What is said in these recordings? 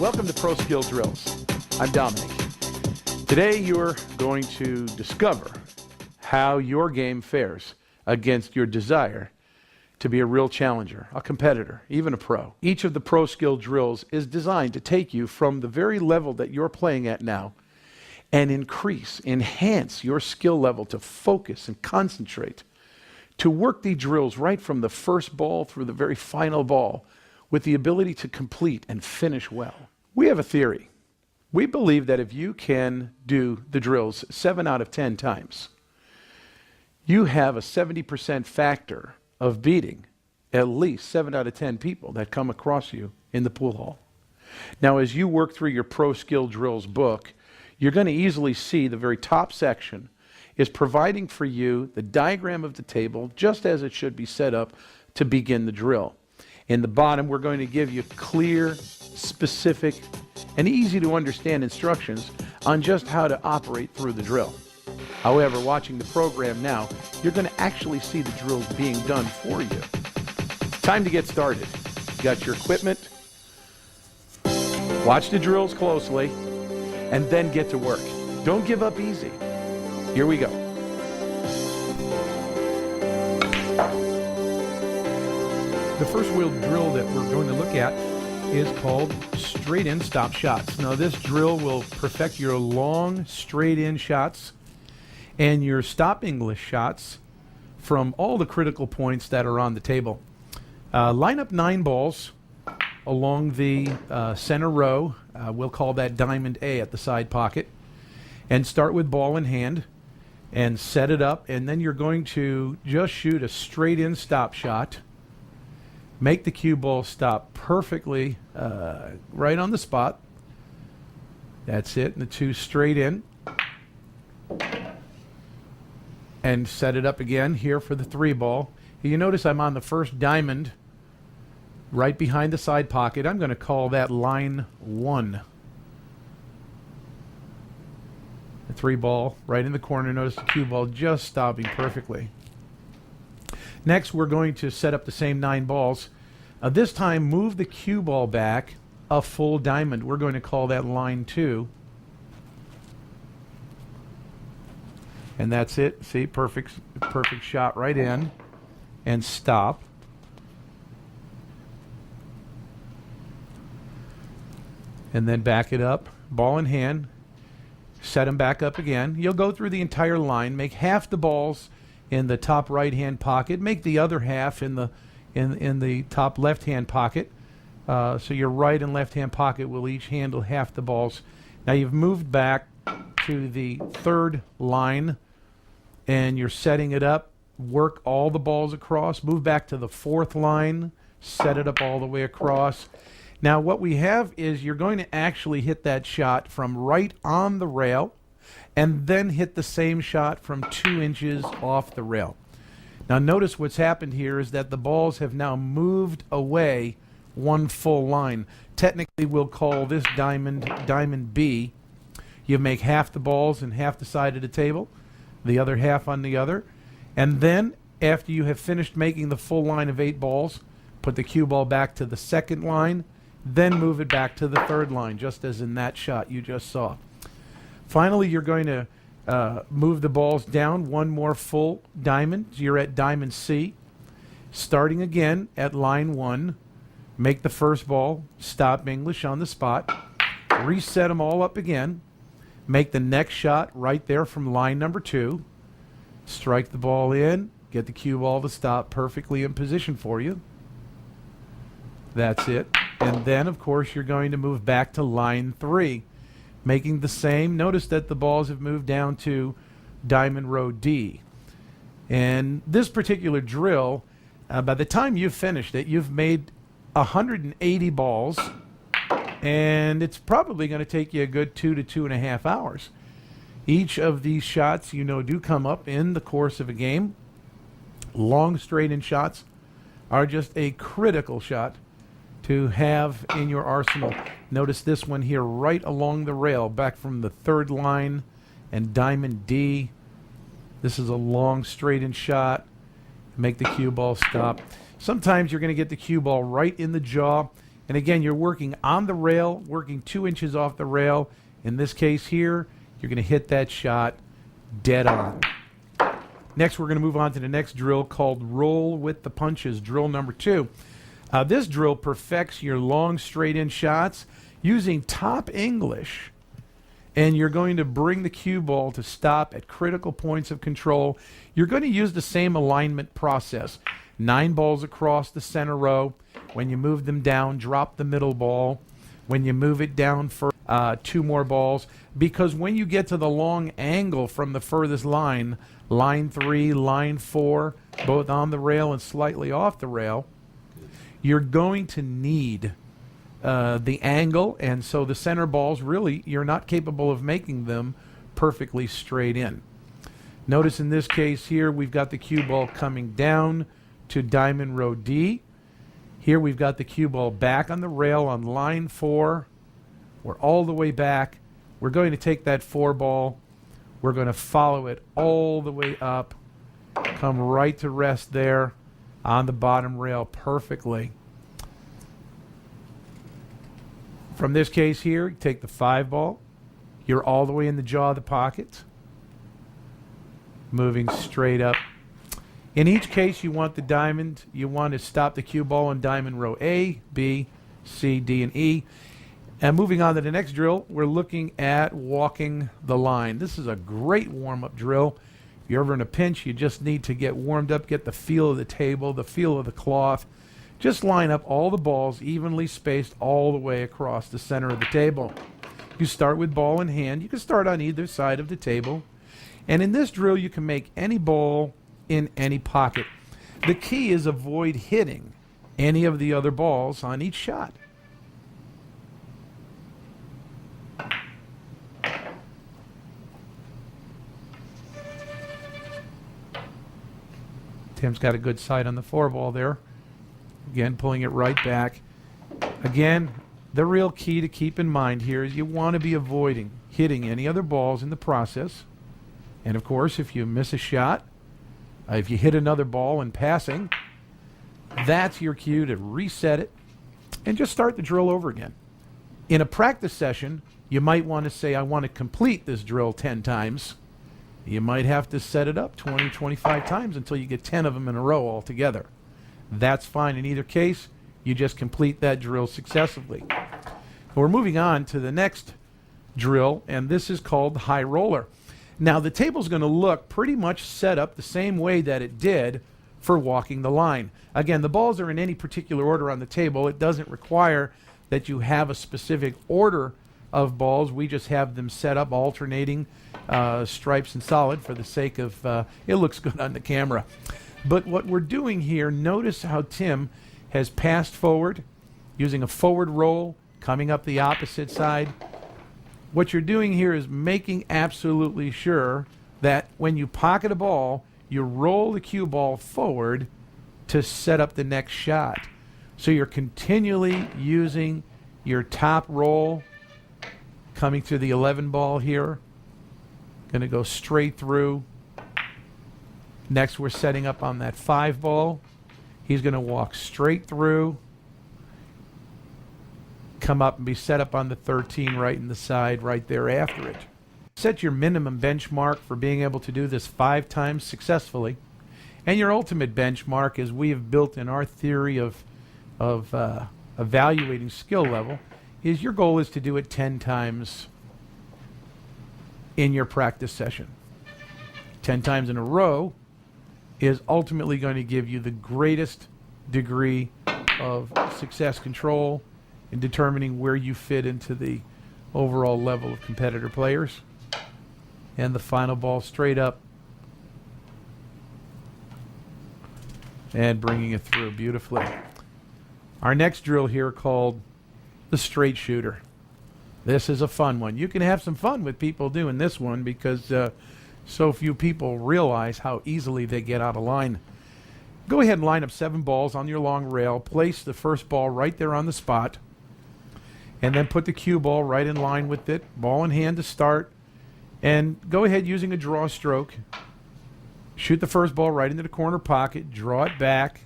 Welcome to Pro Skill Drills. I'm Dominic. Today you're going to discover how your game fares against your desire to be a real challenger, a competitor, even a pro. Each of the Pro Skill Drills is designed to take you from the very level that you're playing at now and enhance your skill level to focus and concentrate, to work these drills right from the first ball through the very final ball with the ability to complete and finish well. We have a theory. We believe that if you can do the drills 7 out of 10 times, you have a 70% factor of beating at least 7 out of 10 people that come across you in the pool hall. Now, as you work through your Pro Skill Drills book, you're going to easily see the very top section is providing for you the diagram of the table just as it should be set up to begin the drill. In the bottom, we're going to give you clear, specific, and easy to understand instructions on just how to operate through the drill. However, watching the program now, you're going to actually see the drills being done for you. Time to get started. You got your equipment. Watch the drills closely, and then get to work. Don't give up easy. Here we go. The first wheel drill that we're going to look at is called straight in stop shots. Now this drill will perfect your long straight in shots and your stop English shots from all the critical points that are on the table. Line up 9 balls along the center row. We'll call that diamond A at the side pocket. And start with ball in hand and set it up, and then you're going to just shoot a straight in stop shot. Make the cue ball stop perfectly right on the spot. That's it. And the 2 straight in. And set it up again here for the 3 ball. You notice I'm on the first diamond right behind the side pocket. I'm going to call that line 1. The 3 ball right in the corner. Notice the cue ball just stopping perfectly. Next, we're going to set up the same 9 balls. This time, move the cue ball back a full diamond. We're going to call that line 2. And that's it. See, perfect shot right in. And stop. And then back it up. Ball in hand. Set them back up again. You'll go through the entire line. Make half the balls in the top right-hand pocket. Make the other half in the top left-hand pocket. So your right and left-hand pocket will each handle half the balls. Now you've moved back to the 3rd line, and you're setting it up. Work all the balls across. Move back to the 4th line. Set it up all the way across. Now what we have is you're going to actually hit that shot from right on the rail and then hit the same shot from 2 inches off the rail. Now notice what's happened here is that the balls have now moved away 1 full line. Technically we'll call this diamond B. You make half the balls in half the side of the table, the other half on the other, and then after you have finished making the full line of 8 balls, put the cue ball back to the 2nd line, then move it back to the 3rd line, just as in that shot you just saw. Finally, you're going to move the balls down 1 more full diamond. You're at diamond C. Starting again at line 1, make the first ball stop English on the spot. Reset them all up again. Make the next shot right there from line number 2. Strike the ball in. Get the cue ball to stop perfectly in position for you. That's it. And then, of course, you're going to move back to line 3, making the same. Notice that the balls have moved down to diamond row D. And this particular drill, by the time you've finished it, you've made 180 balls, and it's probably going to take you a good 2 to 2.5 hours. Each of these shots, do come up in the course of a game. Long straight-in shots are just a critical shot to have in your arsenal. Notice this one here right along the rail, back from the 3rd line and diamond D. This is a long straight-in shot. Make the cue ball stop. Sometimes you're going to get the cue ball right in the jaw, And again, you're working on the rail, working 2 inches off the rail. In this case here, you're going to hit that shot dead on. Next, we're going to move on to the next drill called roll with the punches, drill number 2. This drill perfects your long straight-in shots using top English. And you're going to bring the cue ball to stop at critical points of control. You're going to use the same alignment process. 9 balls across the center row. When you move them down, drop the middle ball. When you move it down for 2 more balls. Because when you get to the long angle from the furthest line, line 3, line 4, both on the rail and slightly off the rail, you're going to need the angle, and so the center balls, really, you're not capable of making them perfectly straight in. Notice in this case here, we've got the cue ball coming down to diamond row D. Here we've got the cue ball back on the rail on line 4. We're all the way back. We're going to take that 4 ball. We're going to follow it all the way up. Come right to rest there on the bottom rail perfectly. From this case here, you take the 5 ball. You're all the way in the jaw of the pocket. Moving straight up. In each case, you want the diamond. You want to stop the cue ball in diamond row A, B, C, D, and E. And moving on to the next drill, we're looking at walking the line. This is a great warm-up drill. If you're ever in a pinch, you just need to get warmed up, get the feel of the table, the feel of the cloth. Just line up all the balls evenly spaced all the way across the center of the table. You start with ball in hand. You can start on either side of the table. And in this drill, you can make any ball in any pocket. The key is avoid hitting any of the other balls on each shot. Tim's got a good sight on the 4 ball there. Again, pulling it right back. Again, the real key to keep in mind here is you want to be avoiding hitting any other balls in the process. And of course, if you miss a shot, if you hit another ball in passing, that's your cue to reset it and just start the drill over again. In a practice session, you might want to say, I want to complete this drill 10 times. You might have to set it up 20, 25 times until you get 10 of them in a row altogether. That's fine. In either case, you just complete that drill successively. We're moving on to the next drill, and this is called high roller. Now, the table's going to look pretty much set up the same way that it did for walking the line. Again, the balls are in any particular order on the table. It doesn't require that you have a specific order of balls. We just have them set up alternating stripes and solid for the sake of it looks good on the camera. But what we're doing here, notice how Tim has passed forward using a forward roll, coming up the opposite side. What you're doing here is making absolutely sure that when you pocket a ball, you roll the cue ball forward to set up the next shot. So you're continually using your top roll, coming to the 11 ball here. Going to go straight through. Next, we're setting up on that 5 ball. He's going to walk straight through, come up and be set up on the 13 right in the side right there after it. Set your minimum benchmark for being able to do this 5 times successfully. And your ultimate benchmark, as we have built in our theory of evaluating skill level, is your goal is to do it 10 times in your practice session. 10 times in a row is ultimately going to give you the greatest degree of success control in determining where you fit into the overall level of competitor players. And the final ball straight up and bringing it through beautifully. Our next drill here called the straight shooter. This is a fun one. You can have some fun with people doing this one because so few people realize how easily they get out of line. Go ahead and line up 7 balls on your long rail. Place the first ball right there on the spot. And then put the cue ball right in line with it. Ball in hand to start. And go ahead using a draw stroke. Shoot the first ball right into the corner pocket. Draw it back.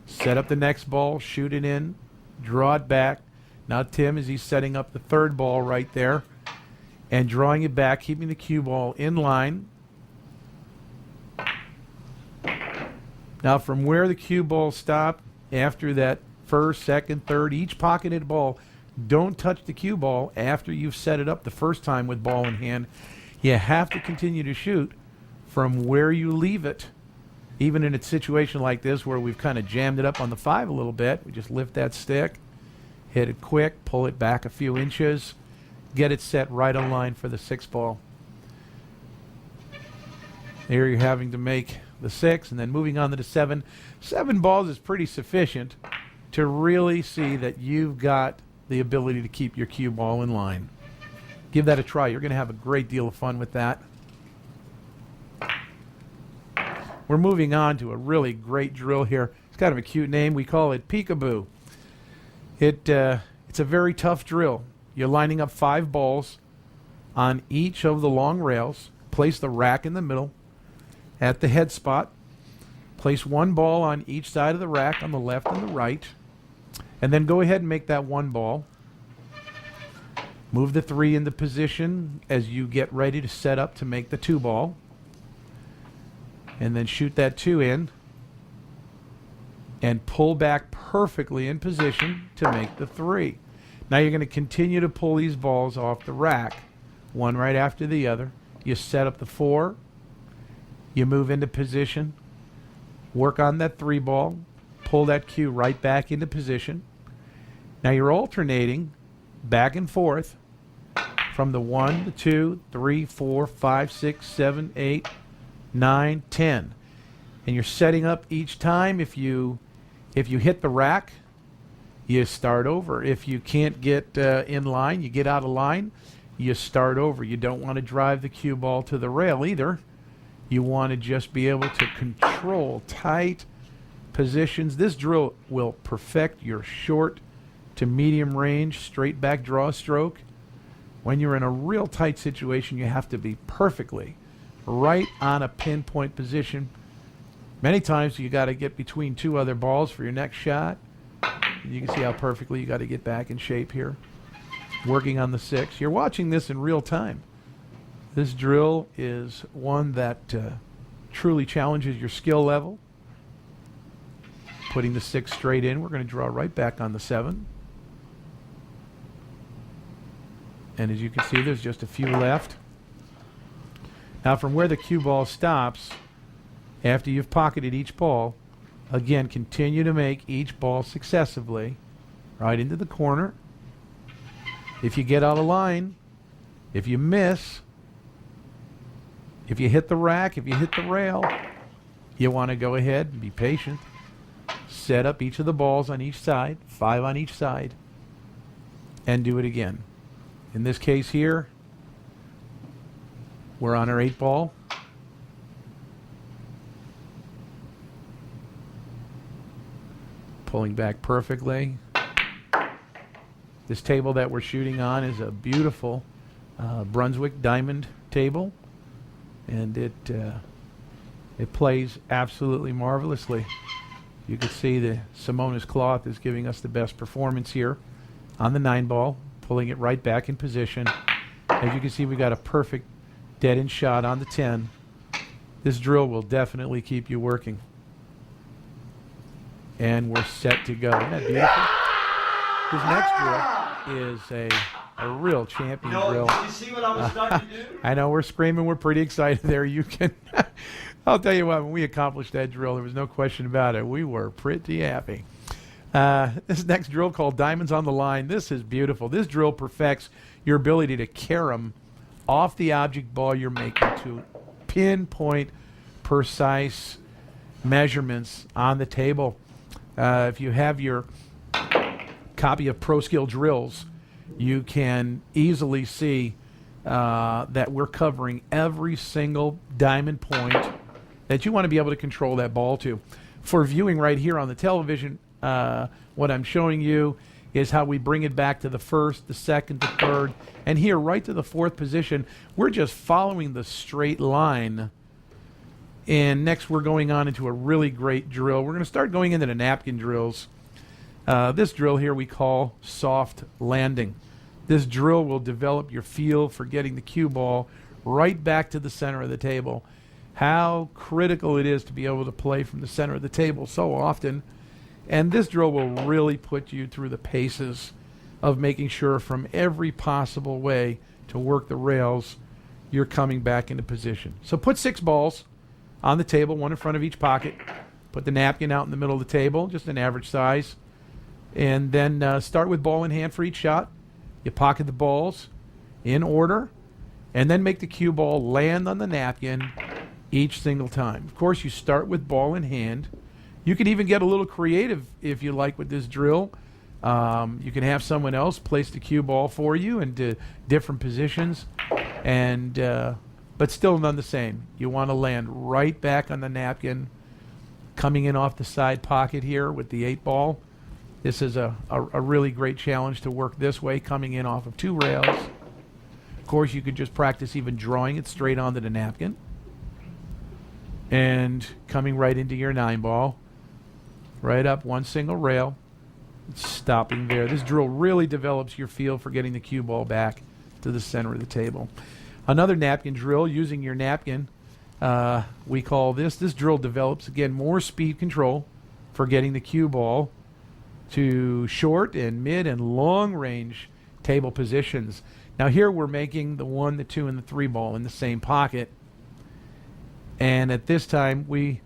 Set up the next ball. Shoot it in. draw it back. Now Tim, as he's setting up the third ball right there and drawing it back, keeping the cue ball in line. Now from where the cue ball stopped after that first, second, third, each pocketed ball, don't touch the cue ball after you've set it up the first time with ball in hand. You have to continue to shoot from where you leave it. Even in a situation like this where we've kind of jammed it up on the 5 a little bit, we just lift that stick, hit it quick, pull it back a few inches, get it set right on line for the 6 ball. There you're having to make the 6, and then moving on to the 7. 7 balls is pretty sufficient to really see that you've got the ability to keep your cue ball in line. Give that a try. You're going to have a great deal of fun with that. We're moving on to a really great drill here. It's kind of a cute name. We call it Peekaboo. It's a very tough drill. You're lining up 5 balls on each of the long rails. Place the rack in the middle at the head spot. Place 1 ball on each side of the rack on the left and the right. And then go ahead and make that 1 ball. Move the 3 into position as you get ready to set up to make the 2 ball. And then shoot that 2 in. And pull back perfectly in position to make the 3. Now you're going to continue to pull these balls off the rack, one right after the other. You set up the 4. You move into position. Work on that 3 ball. Pull that cue right back into position. Now you're alternating back and forth from the 1, the 2, 3, 4, 5, 6, 7, 8, 9, 10. And you're setting up each time. If you hit the rack, you start over. If you can't get in line, you get out of line, you start over. You don't want to drive the cue ball to the rail either. You want to just be able to control tight positions. This drill will perfect your short to medium range straight back draw stroke. When you're in a real tight situation, you have to be perfectly right on a pinpoint position. Many times you got to get between 2 other balls for your next shot. You can see how perfectly you got to get back in shape here. Working on the 6. You're watching this in real time. This drill is one that truly challenges your skill level. Putting the 6 straight in. We're going to draw right back on the 7. And as you can see, there's just a few left. Now from where the cue ball stops, after you've pocketed each ball, again, continue to make each ball successively right into the corner. If you get out of line, if you miss, if you hit the rack, if you hit the rail, you want to go ahead and be patient. Set up each of the balls on each side, 5 on each side, and do it again. In this case here, we're on our 8 ball. Pulling back perfectly. This table that we're shooting on is a beautiful Brunswick diamond table, and it plays absolutely marvelously. You can see the Simonis cloth is giving us the best performance here on the 9 ball, pulling it right back in position. As you can see, we got a perfect dead-end shot on the 10. This drill will definitely keep you working. And we're set to go. Isn't that beautiful? This next drill is a real champion drill. Did you see what I was starting to do? I know we're screaming. We're pretty excited there. You can. I'll tell you what, when we accomplished that drill, there was no question about it. We were pretty happy. This next drill called Diamonds on the Line. This is beautiful. This drill perfects your ability to carom off the object ball you're making to pinpoint precise measurements on the table. If you have your copy of Pro Skill Drills, you can easily see that we're covering every single diamond point that you want to be able to control that ball to. For viewing right here on the television, what I'm showing you is how we bring it back to the 1st, the 2nd, the 3rd, and here right to the 4th position. We're just following the straight line. And next we're going on into a really great drill. We're going to start going into the napkin drills. This drill here we call soft landing. This drill will develop your feel for getting the cue ball right back to the center of the table. How critical it is to be able to play from the center of the table so often. And this drill will really put you through the paces of making sure from every possible way to work the rails, you're coming back into position. So put 6 balls on the table, one in front of each pocket. Put the napkin out in the middle of the table, just an average size. And then start with ball in hand for each shot. You pocket the balls in order, and then make the cue ball land on the napkin each single time. Of course, you start with ball in hand. You can even get a little creative if you like with this drill. You can have someone else place the cue ball for you into different positions, and but still none the same. You want to land right back on the napkin, coming in off the side pocket here with the 8 ball. This is a really great challenge to work this way, coming in off of 2 rails. Of course, you could just practice even drawing it straight onto the napkin and coming right into your 9 ball, right up one single rail, stopping there. This drill really develops your feel for getting the cue ball back to the center of the table. Another napkin drill, using your napkin, we call this. This drill develops, again, more speed control for getting the cue ball to short and mid and long range table positions. Now here we're making the 1, the 2, and the 3 ball in the same pocket. And at this time, we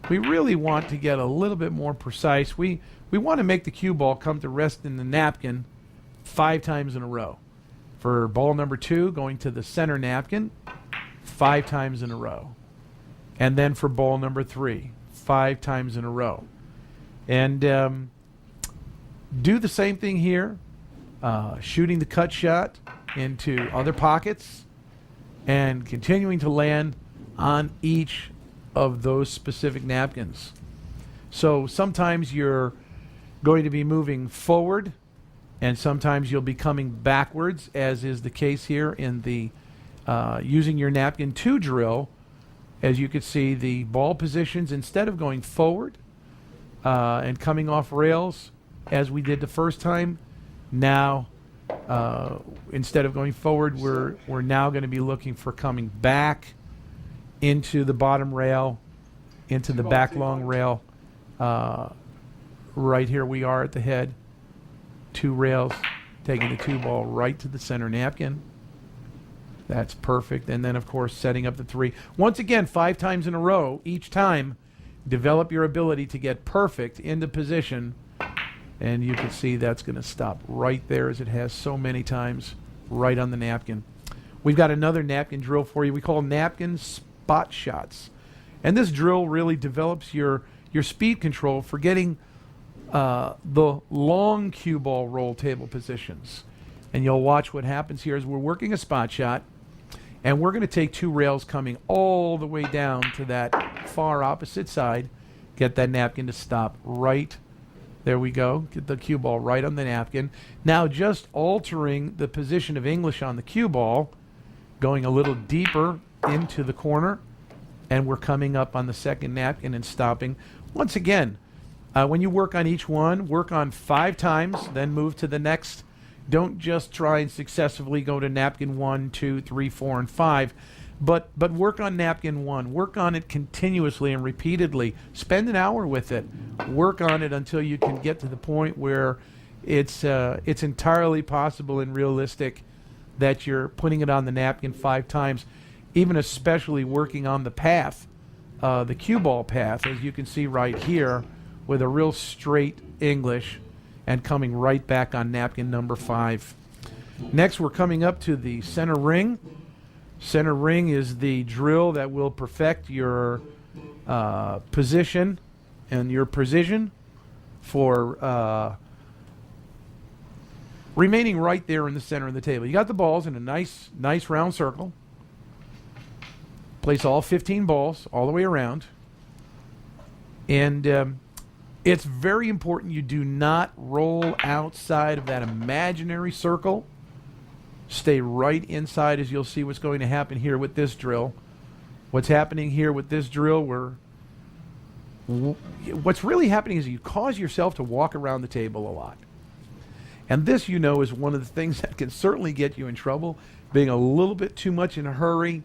really want to get a little bit more precise. We want to make the cue ball come to rest in the napkin 5 times in a row. For ball number 2, going to the center napkin 5 times in a row. And then for ball number 3, 5 times in a row. And do the same thing here, shooting the cut shot into other pockets and continuing to land on each of those specific napkins. So sometimes you're going to be moving forward, and sometimes you'll be coming backwards, as is the case here in the using your napkin 2 drill. As you can see, the ball positions, instead of going forward and coming off rails as we did the first time, now instead of going forward, we're now going to be looking for coming back into the bottom rail, into the back long rail. Right here we are at the head, 2 rails, taking the 2 ball right to the center napkin. That's perfect. And then, of course, setting up the 3. Once again, 5 times in a row. Each time, develop your ability to get perfect into position. And you can see that's going to stop right there, as it has so many times, right on the napkin. We've got another napkin drill for you. We call napkin spot shots. And this drill really develops your speed control for getting the long cue ball roll table positions. And you'll watch what happens here as we're working a spot shot. And we're going to take 2 rails coming all the way down to that far opposite side. Get that napkin to stop right. There we go. Get the cue ball right on the napkin. Now just altering the position of English on the cue ball, going a little deeper into the corner, and we're coming up on the second napkin and stopping. Once again, when you work on each one, work on 5 times, then move to the next. Don't just try and successively go to napkin 1, 2, 3, 4, and 5. But work on napkin 1. Work on it continuously and repeatedly. Spend an hour with it. Work on it until you can get to the point where it's entirely possible and realistic that you're putting it on the napkin 5 times, even especially working on the path, the cue ball path, as you can see right here, with a real straight English and coming right back on napkin number 5. Next, we're coming up to the center ring. Center ring is the drill that will perfect your position and your precision for remaining right there in the center of the table. You got the balls in a nice round circle. Place all 15 balls all the way around. And it's very important you do not roll outside of that imaginary circle. Stay right inside, as you'll see what's going to happen here with this drill. What's happening here with this drill, we're What's really happening is you cause yourself to walk around the table a lot. And this, is one of the things that can certainly get you in trouble, being a little bit too much in a hurry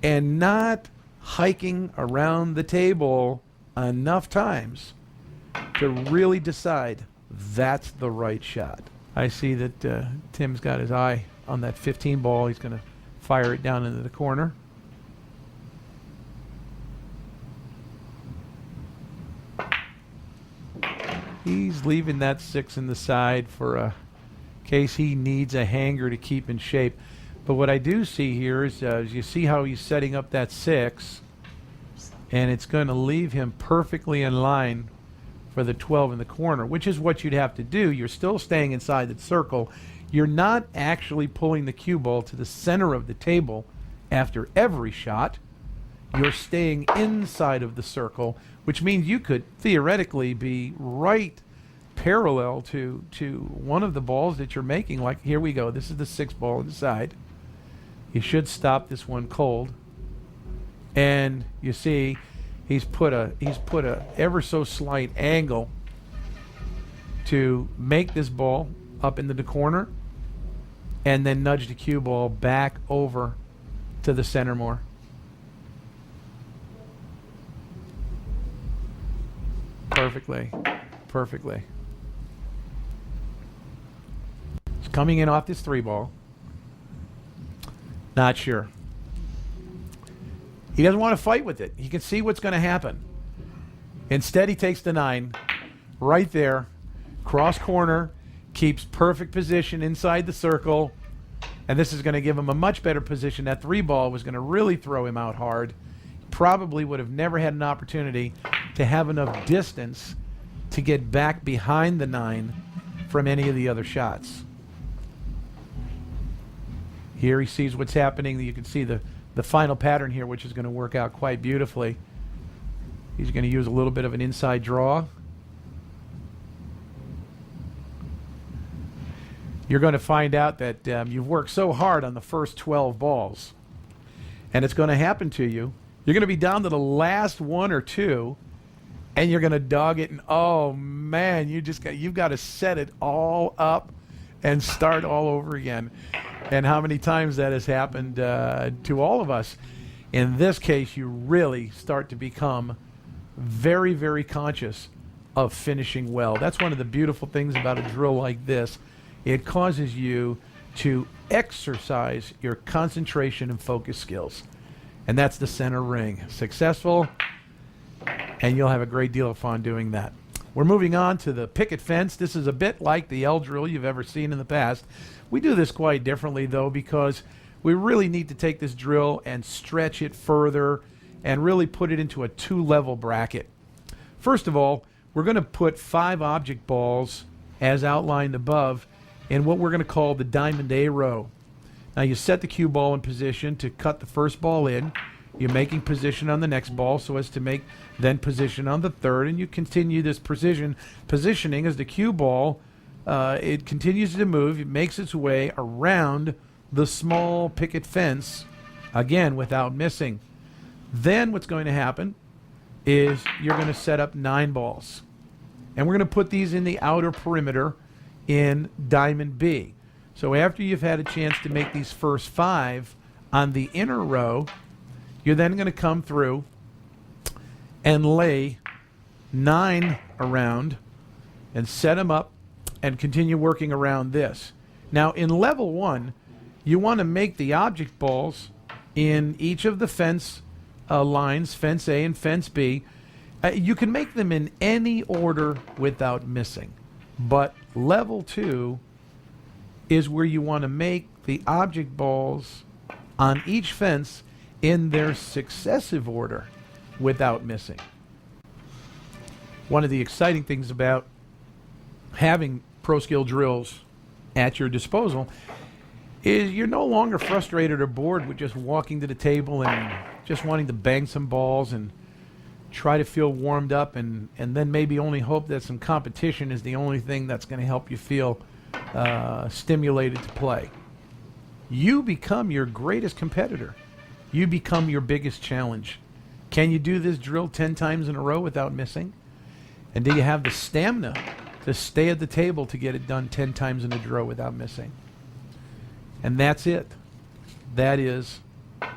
and not hiking around the table enough times to really decide that's the right shot. I see that Tim's got his eye on that 15 ball. He's going to fire it down into the corner. He's leaving that 6 in the side for a case he needs a hanger to keep in shape. But what I do see here is you see how he's setting up that 6, and it's going to leave him perfectly in line for the 12 in the corner, which is what you'd have to do. You're still staying inside the circle. You're not actually pulling the cue ball to the center of the table after every shot. You're staying inside of the circle, which means you could theoretically be right parallel to one of the balls that you're making. Like, here we go. This is the 6 ball inside. You should stop this one cold. And you see he's put a ever so slight angle to make this ball up into the corner and then nudge the cue ball back over to the center more. Perfectly. He's coming in off this 3 ball. Not sure. He doesn't want to fight with it. He can see what's going to happen. Instead, he takes the 9 right there, cross corner, keeps perfect position inside the circle, and this is going to give him a much better position. That 3 ball was going to really throw him out hard. Probably would have never had an opportunity to have enough distance to get back behind the 9 from any of the other shots. Here he sees what's happening. You can see the final pattern here, which is going to work out quite beautifully. He's going to use a little bit of an inside draw. You're going to find out that you've worked so hard on the first 12 balls, and it's going to happen to you. You're going to be down to the last 1 or 2, and you're going to dog it. And oh man, you've got to set it all up and start all over again. And how many times that has happened to all of us. In this case, you really start to become very, very conscious of finishing well. That's one of the beautiful things about a drill like this. It causes you to exercise your concentration and focus skills. And that's the center ring. Successful, and you'll have a great deal of fun doing that. We're moving on to the picket fence. This is a bit like the L drill you've ever seen in the past. We do this quite differently, though, because we really need to take this drill and stretch it further and really put it into a 2-level bracket. First of all, we're going to put 5 object balls, as outlined above, in what we're going to call the Diamond A row. Now, you set the cue ball in position to cut the first ball in. You're making position on the next ball so as to make then position on the third, and you continue this positioning as the cue ball it continues to move. It makes its way around the small picket fence, again, without missing. Then what's going to happen is you're going to set up 9 balls. And we're going to put these in the outer perimeter in Diamond B. So after you've had a chance to make these first 5 on the inner row, you're then going to come through and lay 9 around and set them up and continue working around this. Now, in level 1, you want to make the object balls in each of the fence lines, fence A and fence B. You can make them in any order without missing. But level 2 is where you want to make the object balls on each fence in their successive order without missing. One of the exciting things about having Pro Skill drills at your disposal is you're no longer frustrated or bored with just walking to the table and just wanting to bang some balls and try to feel warmed up and then maybe only hope that some competition is the only thing that's going to help you feel stimulated to play. You become your greatest competitor. You become your biggest challenge. Can you do this drill 10 times in a row without missing? And do you have the stamina to stay at the table to get it done 10 times in a row without missing? And that's it. That is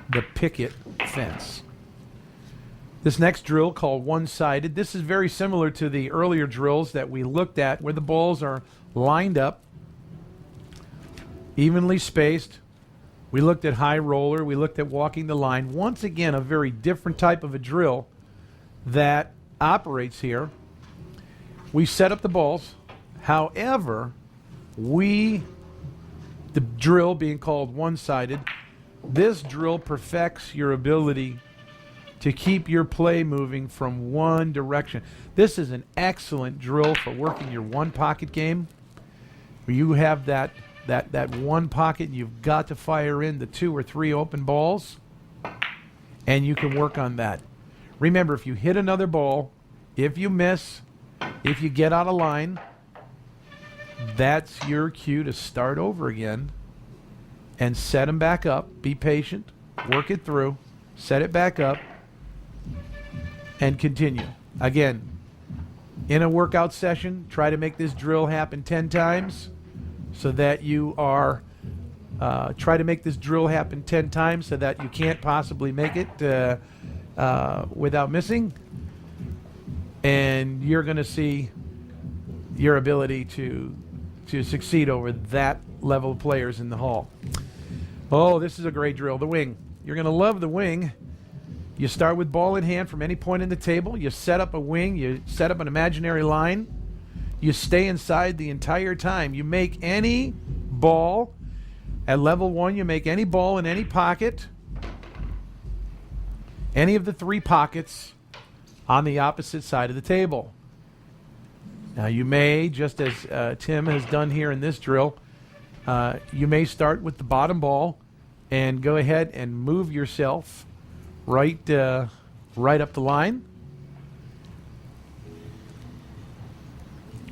the picket fence. This next drill, called one-sided, this is very similar to the earlier drills that we looked at, where the balls are lined up, evenly spaced. We looked at high roller. We looked at walking the line. Once again, a very different type of a drill that operates here. We set up the balls. However, the drill being called one-sided, this drill perfects your ability to keep your play moving from one direction. This is an excellent drill for working your one pocket game, where you have that one pocket and you've got to fire in the 2 or 3 open balls, and you can work on that. Remember, if you hit another ball, if you miss, if you get out of line, that's your cue to start over again and set them back up. Be patient, work it through, set it back up, and continue. Again, in a workout session, try to make this drill happen 10 times so that you are, try to make this drill happen 10 times so that you can't possibly make it without missing. And you're going to see your ability to succeed over that level of players in the hall. Oh, this is a great drill, the wing. You're going to love the wing. You start with ball in hand from any point in the table. You set up a wing. You set up an imaginary line. You stay inside the entire time. You make any ball at level 1. You make any ball in any pocket, any of the 3 pockets on the opposite side of the table. Now you may, just as Tim has done here in this drill, you may start with the bottom ball and go ahead and move yourself right up the line.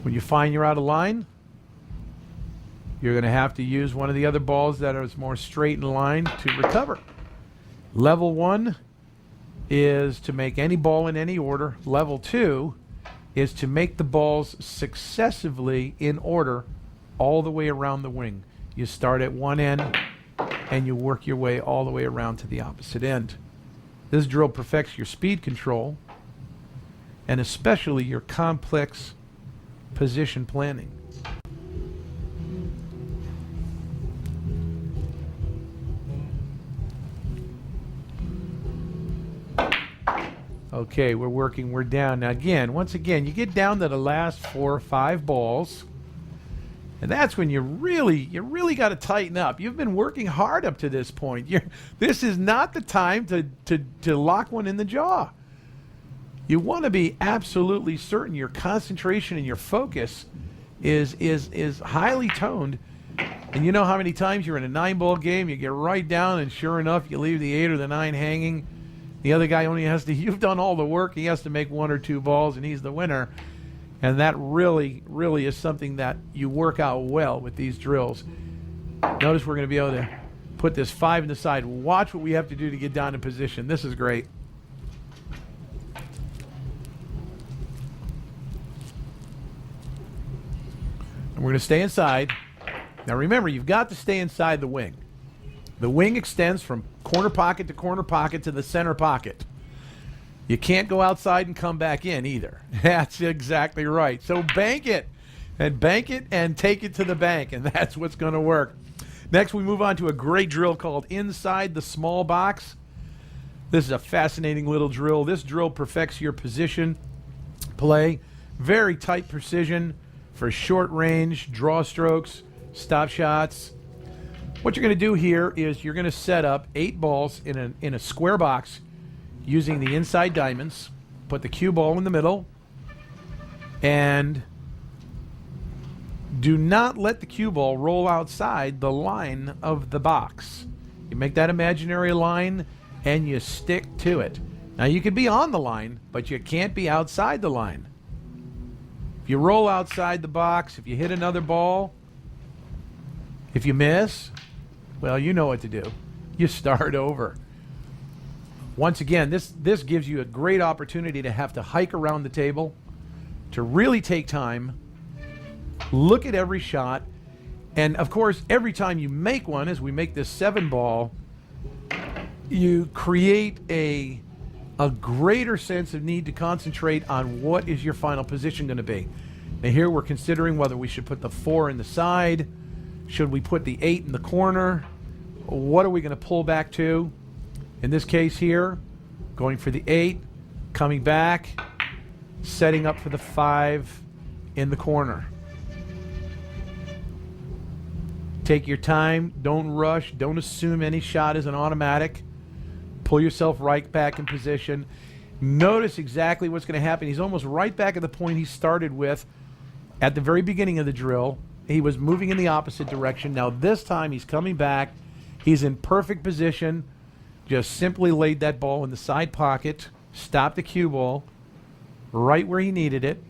When you find you're out of line, you're going to have to use one of the other balls that is more straight in line to recover. Level 1 is to make any ball in any order. Level 2 is to make the balls successively in order all the way around the wing. You start at one end and you work your way all the way around to the opposite end. This drill perfects your speed control and especially your complex position planning. Okay, we're down. Now once again, you get down to the last 4 or 5 balls, and that's when you really got to tighten up. You've been working hard up to this point. This is not the time to lock one in the jaw. You want to be absolutely certain your concentration and your focus is highly toned. And you know how many times you're in a 9-ball game, you get right down, and sure enough, you leave the 8 or the 9 hanging. The other guy only has to, you've done all the work, he has to make 1 or 2 balls, and he's the winner. And that really is something that you work out well with these drills. Notice we're going to be able to put this 5 in the side. Watch what we have to do to get down in position. This is great. And we're going to stay inside. Now remember, you've got to stay inside the wing. The wing extends from corner pocket to corner pocket to the center pocket. You can't go outside and come back in either. That's exactly right. So bank it and take it to the bank, and that's what's going to work. Next, we move on to a great drill called Inside the Small Box. This is a fascinating little drill. This drill perfects your position play. Very tight precision for short range, draw strokes, stop shots. What you're going to do here is you're going to set up 8 balls in a square box using the inside diamonds. Put the cue ball in the middle, and do not let the cue ball roll outside the line of the box. You make that imaginary line and you stick to it. Now you can be on the line, but you can't be outside the line. If you roll outside the box, if you hit another ball, if you miss, well, you know what to do. You start over. Once again, this gives you a great opportunity to have to hike around the table, to really take time, look at every shot, and of course, every time you make one, as we make this 7-ball, you create a greater sense of need to concentrate on what is your final position going to be. Now here we're considering whether we should put the 4 in the side, should we put the 8 in the corner, what are we going to pull back to? In this case here, going for the 8, coming back, setting up for the 5 in the corner. Take your time, don't rush, don't assume any shot is an automatic. Pull yourself right back in position. Notice exactly what's going to happen. He's almost right back at the point he started with at the very beginning of the drill. He was moving in the opposite direction. Now this time he's coming back. He's in perfect position. Just simply laid that ball in the side pocket. Stop the cue ball right where he needed it.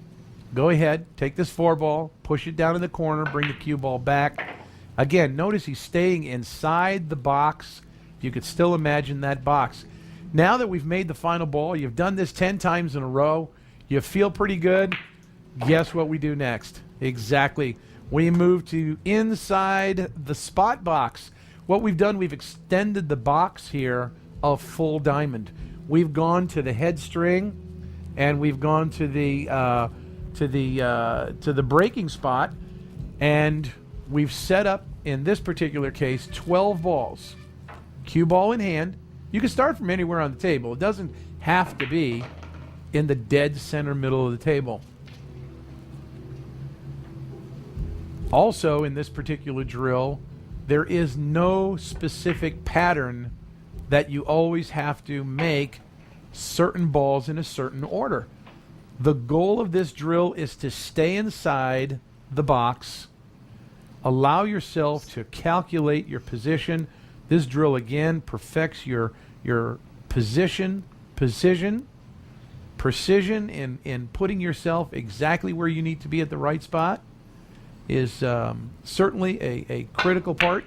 Go ahead, take this 4-ball, push it down in the corner, bring the cue ball back. Again, notice he's staying inside the box. You could still imagine that box. Now that we've made the final ball, you've done this 10 times in a row, you feel pretty good. Guess what we do next? Exactly. We move to inside the spot box. What we've done, we've extended the box here a full diamond. We've gone to the head string, and we've gone to the breaking spot, and we've set up, in this particular case, 12 balls. Cue ball in hand. You can start from anywhere on the table. It doesn't have to be in the dead center middle of the table. Also, in this particular drill, there is no specific pattern that you always have to make certain balls in a certain order. The goal of this drill is to stay inside the box, allow yourself to calculate your position. This drill again perfects your precision in putting yourself exactly where you need to be at the right spot is certainly a critical part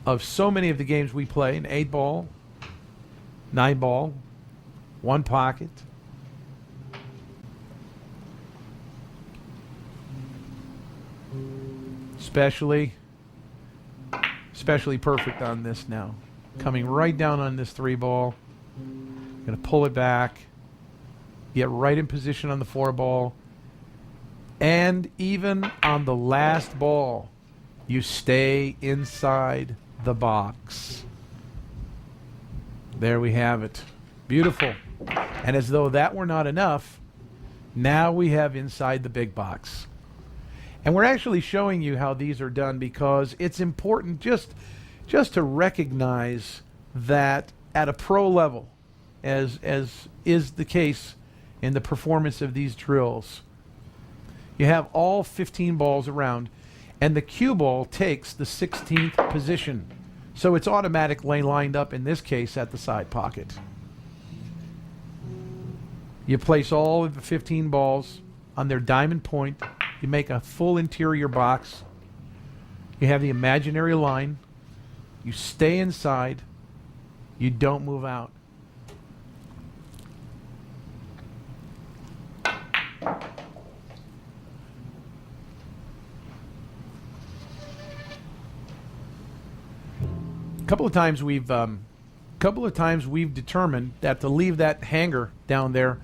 of so many of the games we play. An 8-ball, 9-ball, 1 pocket. Especially perfect on this now. Coming right down on this 3-ball. Going to pull it back. Get right in position on the 4-ball. And even on the last ball, you stay inside the box. There we have it. Beautiful. And as though that were not enough, now we have inside the big box. And we're actually showing you how these are done because it's important just to recognize that at a pro level, as is the case in the performance of these drills, you have all 15 balls around, and the cue ball takes the 16th position. So it's automatically lined up, in this case, at the side pocket. You place all of the 15 balls on their diamond point. You make a full interior box. You have the imaginary line. You stay inside. You don't move out. A couple of times we've determined that to leave that hanger down there,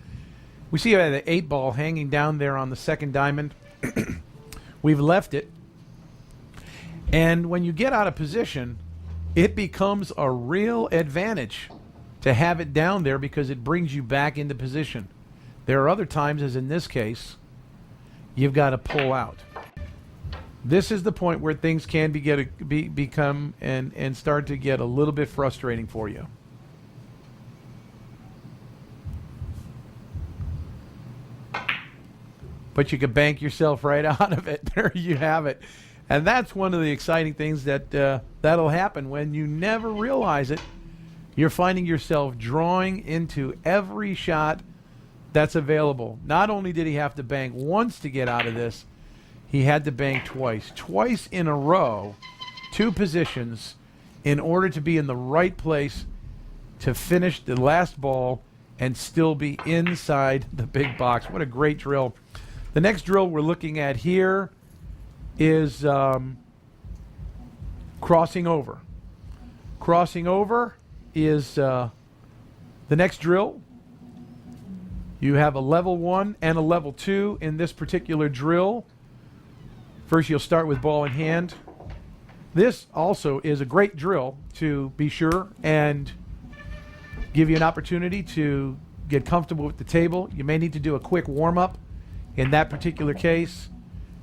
we see the 8-ball hanging down there on the second diamond. We've left it, and when you get out of position, it becomes a real advantage to have it down there because it brings you back into position. There are other times, as in this case, you've got to pull out. This is the point where things can become and start to get a little bit frustrating for you. But you can bank yourself right out of it. There you have it. And that's one of the exciting things that'll happen when you never realize it. You're finding yourself drawing into every shot that's available. Not only did he have to bank once to get out of this, he had to bank twice. Twice in a row, 2 positions, in order to be in the right place to finish the last ball and still be inside the big box. What a great drill. The next drill we're looking at here is crossing over. Crossing over is the next drill. You have a level 1 and a level 2 in this particular drill. First, you'll start with ball in hand. This also is a great drill, to be sure, and give you an opportunity to get comfortable with the table. You may need to do a quick warm-up. In that particular case,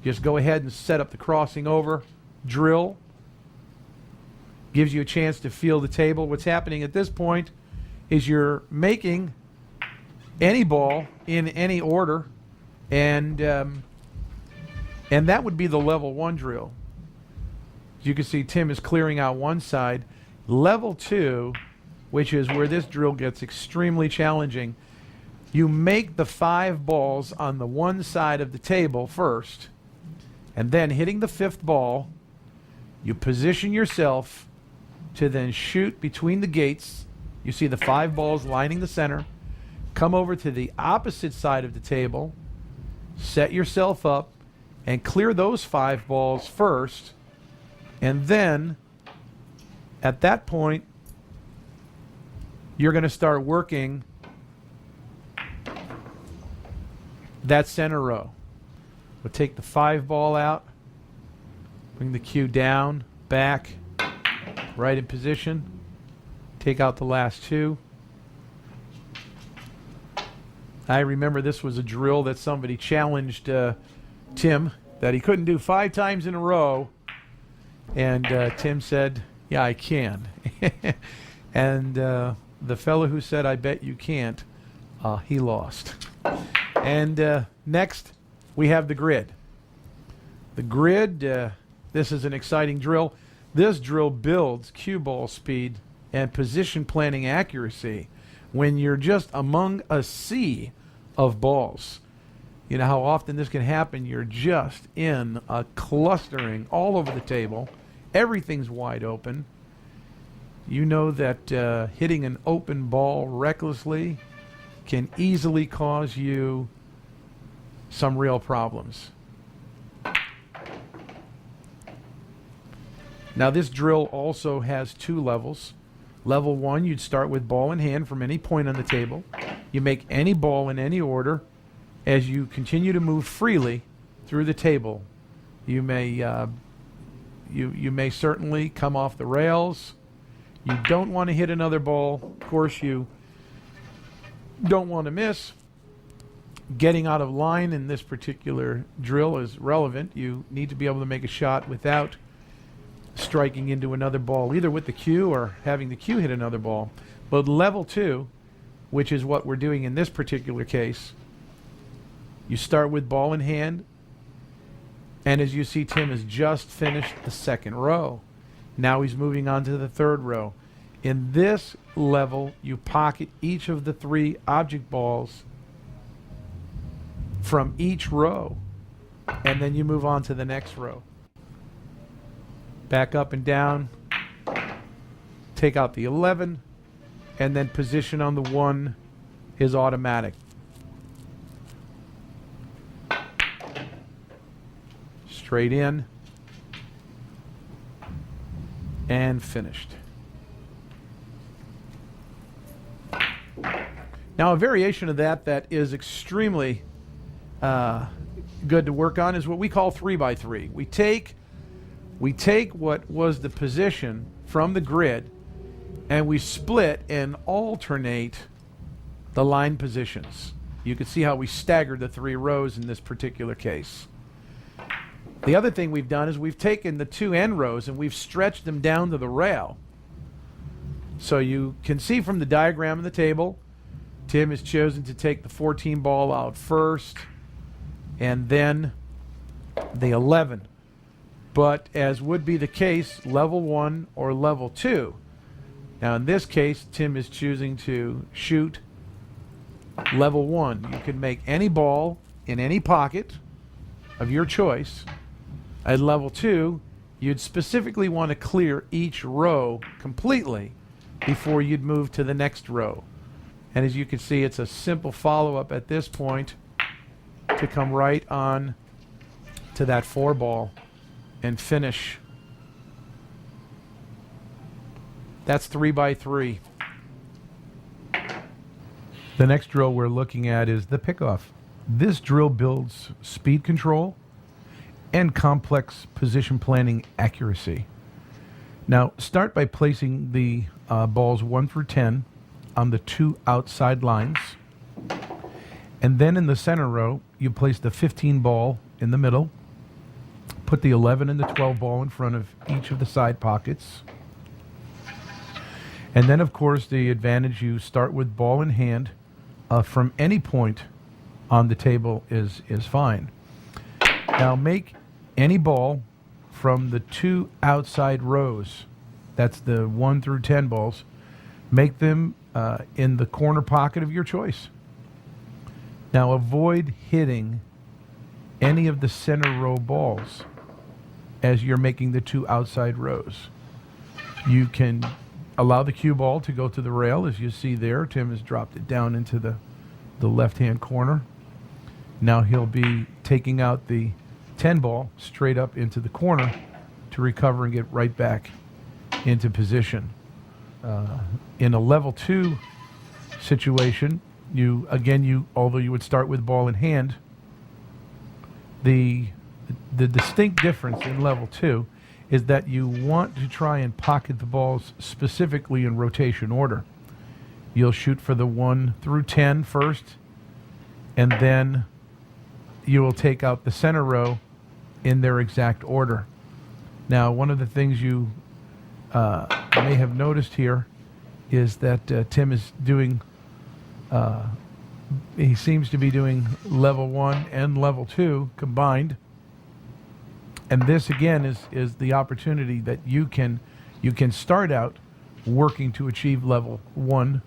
just go ahead and set up the crossing over drill. Gives you a chance to feel the table. What's happening at this point is you're making any ball in any order, and that would be the level 1 drill. As you can see, Tim is clearing out one side. Level 2, which is where this drill gets extremely challenging, you make the 5 balls on the one side of the table first, and then hitting the 5th ball, you position yourself to then shoot between the gates. You see the 5 balls lining the center. Come over to the opposite side of the table, set yourself up, and clear those 5 balls first. And then, at that point, you're going to start working that center row. We'll take the 5 ball out, bring the cue down, back, right in position, take out the last 2. I remember this was a drill that somebody challenged Tim that he couldn't do 5 times in a row, and Tim said, yeah, I can. And the fellow who said, I bet you can't, he lost. And next, we have the grid. The grid, this is an exciting drill. This drill builds cue ball speed and position planning accuracy when you're just among a sea of balls. You know how often this can happen? You're just in a clustering all over the table. Everything's wide open. You know that hitting an open ball recklessly can easily cause you some real problems. Now, this drill also has 2 levels. Level 1, you'd start with ball in hand from any point on the table. You make any ball in any order. As you continue to move freely through the table, you may you may certainly come off the rails. You don't want to hit another ball. Of course, you don't want to miss. Getting out of line in this particular drill is relevant. You need to be able to make a shot without striking into another ball, either with the cue or having the cue hit another ball. But level 2, which is what we're doing in this particular case, you start with ball in hand, and as you see, Tim has just finished the 2nd row. Now he's moving on to the 3rd row. In this level, you pocket each of the 3 object balls from each row, and then you move on to the next row. Back up and down, take out the 11, and then position on the 1 is automatic. Straight in, and finished. Now, a variation of that is extremely good to work on is what we call 3x3. We take what was the position from the grid, and we split and alternate the line positions. You can see how we staggered the 3 rows in this particular case. The other thing we've done is we've taken the 2 end rows and we've stretched them down to the rail. So you can see from the diagram in the table, Tim has chosen to take the 14 ball out first and then the 11. But as would be the case, level 1 or level 2. Now in this case, Tim is choosing to shoot level 1. You can make any ball in any pocket of your choice. At level 2, you'd specifically want to clear each row completely before you'd move to the next row. And as you can see, it's a simple follow-up at this point to come right on to that 4 ball and finish. That's 3 by 3. The next drill we're looking at is the pickoff. This drill builds speed control and complex position planning accuracy. Now, start by placing the balls 1 through 10 on the 2 outside lines. And then in the center row, you place the 15 ball in the middle. Put the 11 and the 12 ball in front of each of the side pockets. And then, of course, the advantage, you start with ball in hand from any point on the table is fine. Now make any ball from the 2 outside rows, that's the 1 through 10 balls, make them in the corner pocket of your choice. Now avoid hitting any of the center row balls as you're making the 2 outside rows. You can allow the cue ball to go to the rail, as you see there. Tim has dropped it down into the left-hand corner. Now he'll be taking out the 10 ball straight up into the corner to recover and get right back into position. In a level 2 situation, although you would start with ball in hand, the distinct difference in level 2 is that you want to try and pocket the balls specifically in rotation order. You'll shoot for the 1 through 10 first, and then you will take out the center row in their exact order. Now, one of the things you may have noticed here is that Tim is doing, he seems to be doing level 1 and level 2 combined. And this again is the opportunity that you can start out working to achieve level 1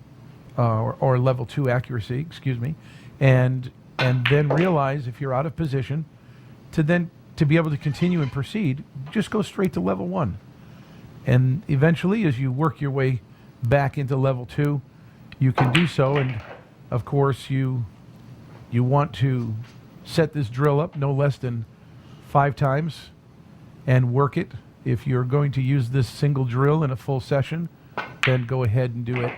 or level 2 accuracy, excuse me, and then realize if you're out of position to be able to continue and proceed, just go straight to level 1. And eventually, as you work your way back into level 2, you can do so. And of course, you want to set this drill up no less than 5 times and work it. If you're going to use this single drill in a full session, then go ahead and do it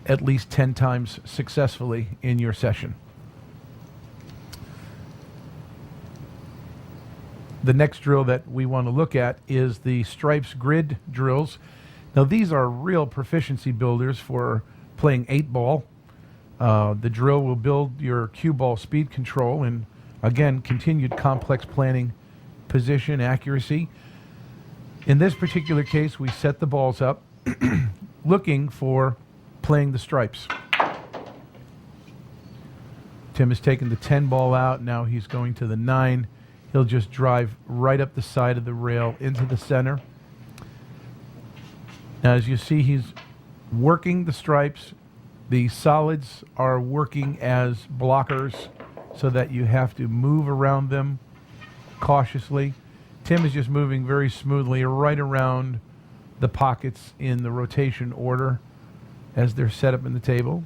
at least 10 times successfully in your session. The next drill that we want to look at is the Stripes grid drills. Now these are real proficiency builders for playing 8 ball. The drill will build your cue ball speed control and again continued complex planning, position accuracy. In this particular case, we set the balls up looking for playing the stripes. Tim has taken the 10 ball out. Now he's going to the 9. He'll just drive right up the side of the rail into the center. Now, as you see, he's working the stripes. The solids are working as blockers so that you have to move around them cautiously. Tim is just moving very smoothly right around the pockets in the rotation order as they're set up in the table.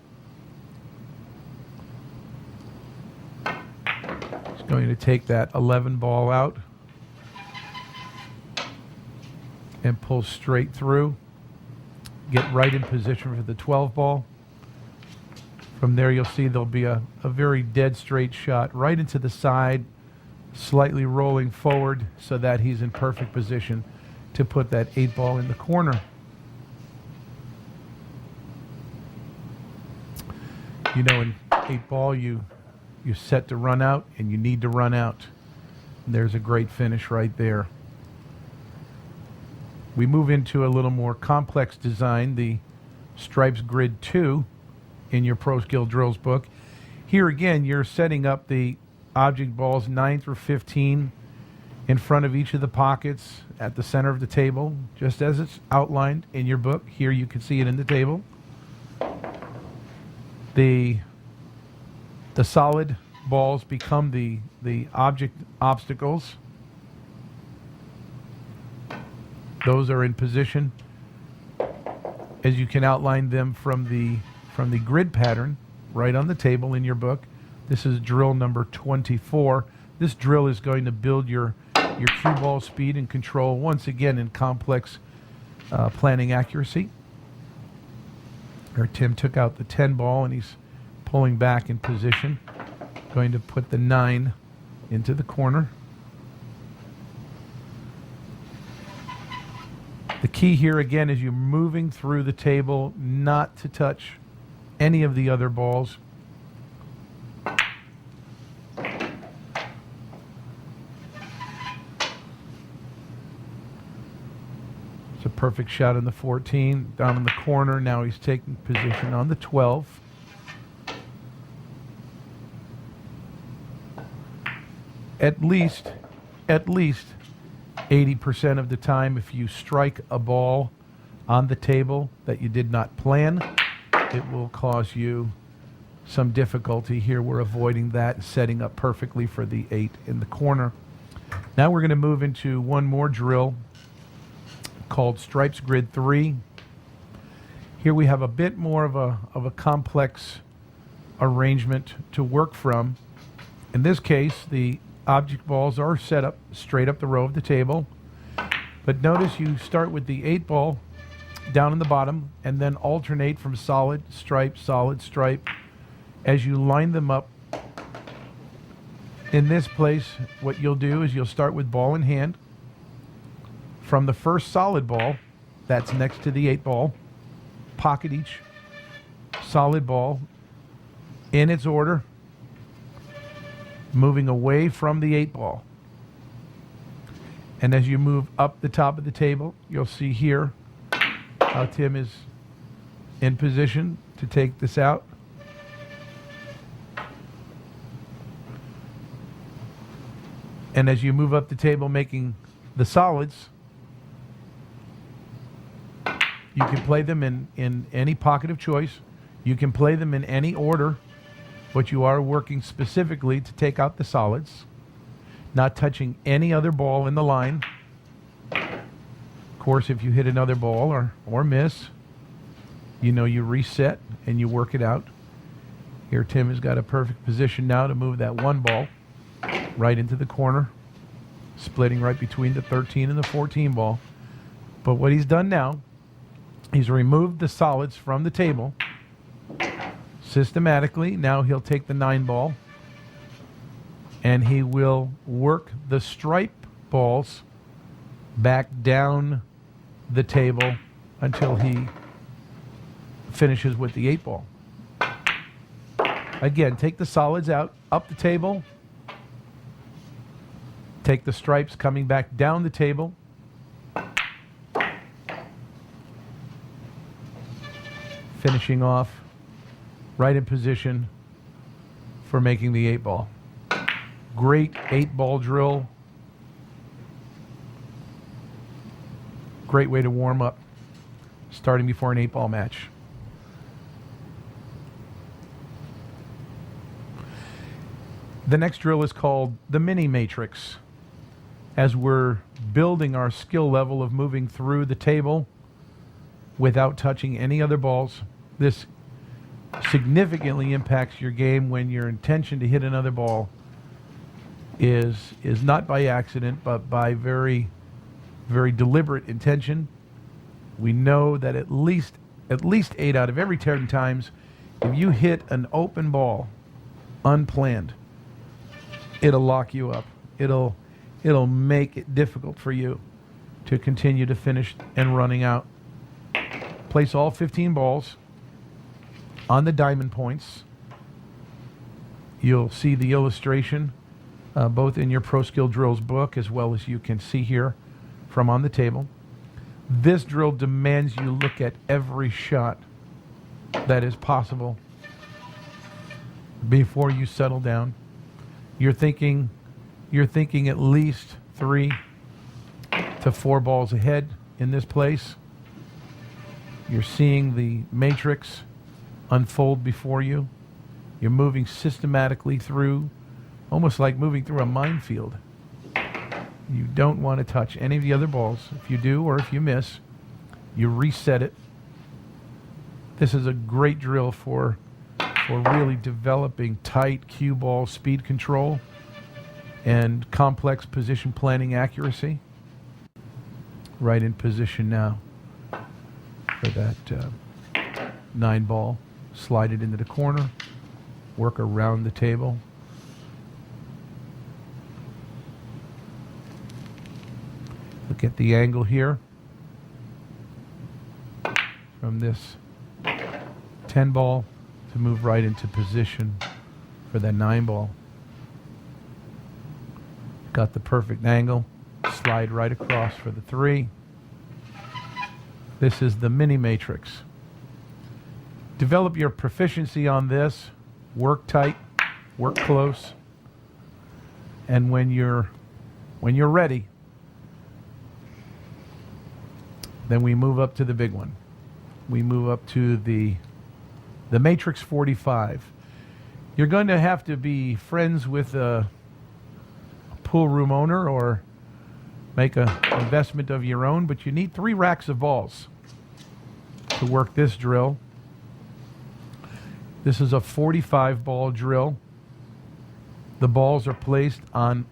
He's going to take that 11 ball out and pull straight through. Get right in position for the 12 ball. From there, you'll see there'll be a very dead straight shot right into the side, slightly rolling forward so that he's in perfect position to put that 8 ball in the corner. You know, in 8 ball, you're set to run out, and you need to run out. And there's a great finish right there. We move into a little more complex design, the Stripes Grid 2 in your Pro Skill Drills book. Here again, you're setting up the object balls 9 through 15 in front of each of the pockets at the center of the table, just as it's outlined in your book. Here you can see it in the table. The solid balls become the object obstacles. Those are in position as you can outline them from the grid pattern right on the table in your book. This is drill number 24. This drill is going to build your cue ball speed and control once again in complex planning accuracy. Here Tim took out the 10 ball and he's pulling back in position. Going to put the 9 into the corner. The key here again is you're moving through the table not to touch any of the other balls. It's a perfect shot on the 14, down in the corner. Now he's taking position on the 12. At least 80% of the time, if you strike a ball on the table that you did not plan, it will cause you some difficulty. Here we're avoiding that, setting up perfectly for the 8 in the corner. Now we're going to move into one more drill called Stripes Grid 3. Here we have a bit more of a complex arrangement to work from. In this case, the object balls are set up straight up the row of the table. But notice you start with the 8 ball down in the bottom and then alternate from solid stripe. As you line them up, in this place, what you'll do is you'll start with ball in hand. From the first solid ball, that's next to the 8 ball, pocket each solid ball in its order, moving away from the 8 ball. And as you move up the top of the table, you'll see here how Tim is in position to take this out. And as you move up the table making the solids, you can play them in any pocket of choice. You can play them in any order, but you are working specifically to take out the solids, not touching any other ball in the line. Of course, if you hit another ball or miss, you know you reset and you work it out. Here Tim has got a perfect position now to move that 1 ball right into the corner, splitting right between the 13 and the 14 ball. But what he's done now, he's removed the solids from the table systematically. Now he'll take the 9 ball and he will work the stripe balls back down the table until he finishes with the 8 ball. Again, take the solids out, up the table, take the stripes coming back down the table, finishing off right in position for making the 8 ball. Great 8 ball drill. Great way to warm up, starting before an 8 ball match. The next drill is called the mini matrix. As we're building our skill level of moving through the table without touching any other balls, this significantly impacts your game when your intention to hit another ball is not by accident, but by very, very deliberate intention. We know that at least 8 out of every 10 times, if you hit an open ball unplanned, it'll lock you up. It'll make it difficult for you to continue to finish and running out. Place all 15 balls on the diamond points. You'll see the illustration both in your Pro Skill Drills book as well as you can see here from on the table. This drill demands you look at every shot that is possible before you settle down. You're thinking at least 3 to 4 balls ahead in this place. You're seeing the matrix unfold before you. You're moving systematically through, almost like moving through a minefield. You don't want to touch any of the other balls. If you do, or if you miss, you reset it This is a great drill for really developing tight cue ball speed control and complex position planning accuracy. Right in position now for that 9 ball. Slide it into the corner, work around the table. Look at the angle here from this 10 ball to move right into position for that 9 ball. Got the perfect angle. Slide right across for the 3. This is the mini matrix. Develop your proficiency on this. Work tight, work close, and when you're ready, then we move up to the big one. We move up to the Matrix 45. You're going to have to be friends with a pool room owner or make an investment of your own, but you need 3 racks of balls to work this drill. This is a 45 ball drill. The balls are placed on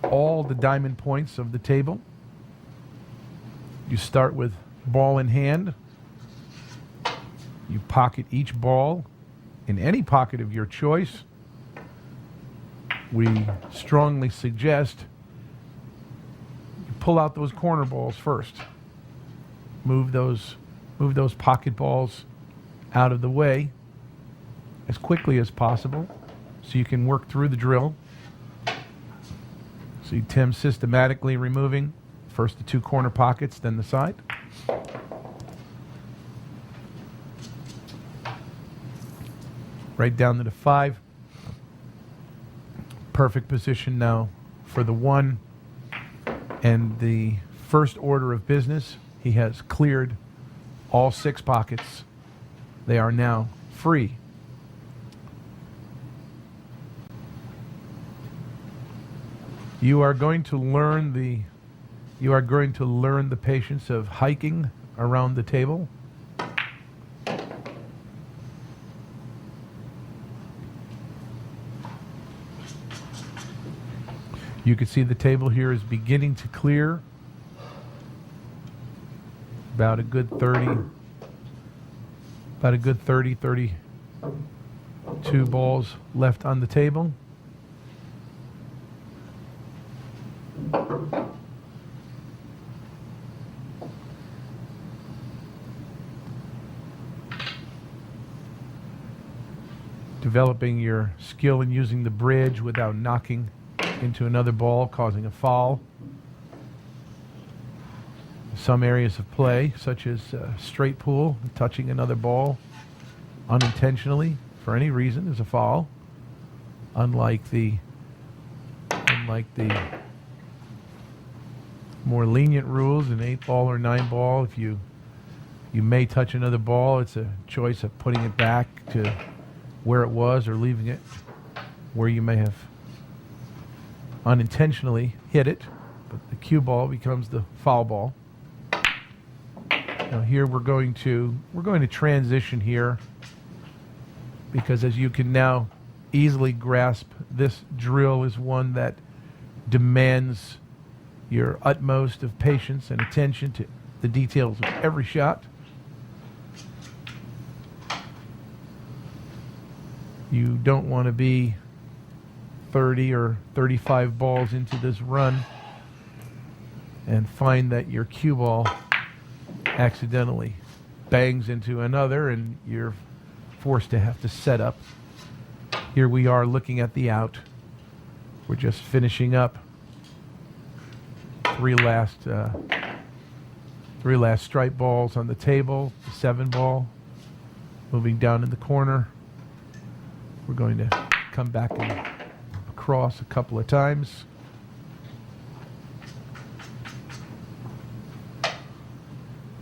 all the diamond points of the table. You start with ball in hand. You pocket each ball in any pocket of your choice. We strongly suggest you pull out those corner balls first. Move those pocket balls out of the way as quickly as possible so you can work through the drill. See Tim systematically removing first the 2 corner pockets, then the side. Right down to the 5. Perfect position now for the 1. And the first order of business, he has cleared all 6 pockets. They are now free. You are going to learn the patience of hiking around the table. You can see the table here is beginning to clear. About a good 32 balls left on the table. Developing your skill in using the bridge without knocking into another ball, causing a foul. Some areas of play, such as straight pool, touching another ball unintentionally for any reason is a foul. Unlike the more lenient rules in 8 ball or 9 ball, if you may touch another ball, it's a choice of putting it back to where it was or leaving it where you may have unintentionally hit it, but the cue ball becomes the foul ball. Now here we're going to transition here, because as you can now easily grasp, this drill is one that demands your utmost of patience and attention to the details of every shot. You don't want to be 30 or 35 balls into this run and find that your cue ball accidentally bangs into another and you're forced to have to set up. Here we are looking at the out. We're just finishing up 3 last stripe balls on the table, the 7 ball moving down in the corner. We're going to come back and across a couple of times.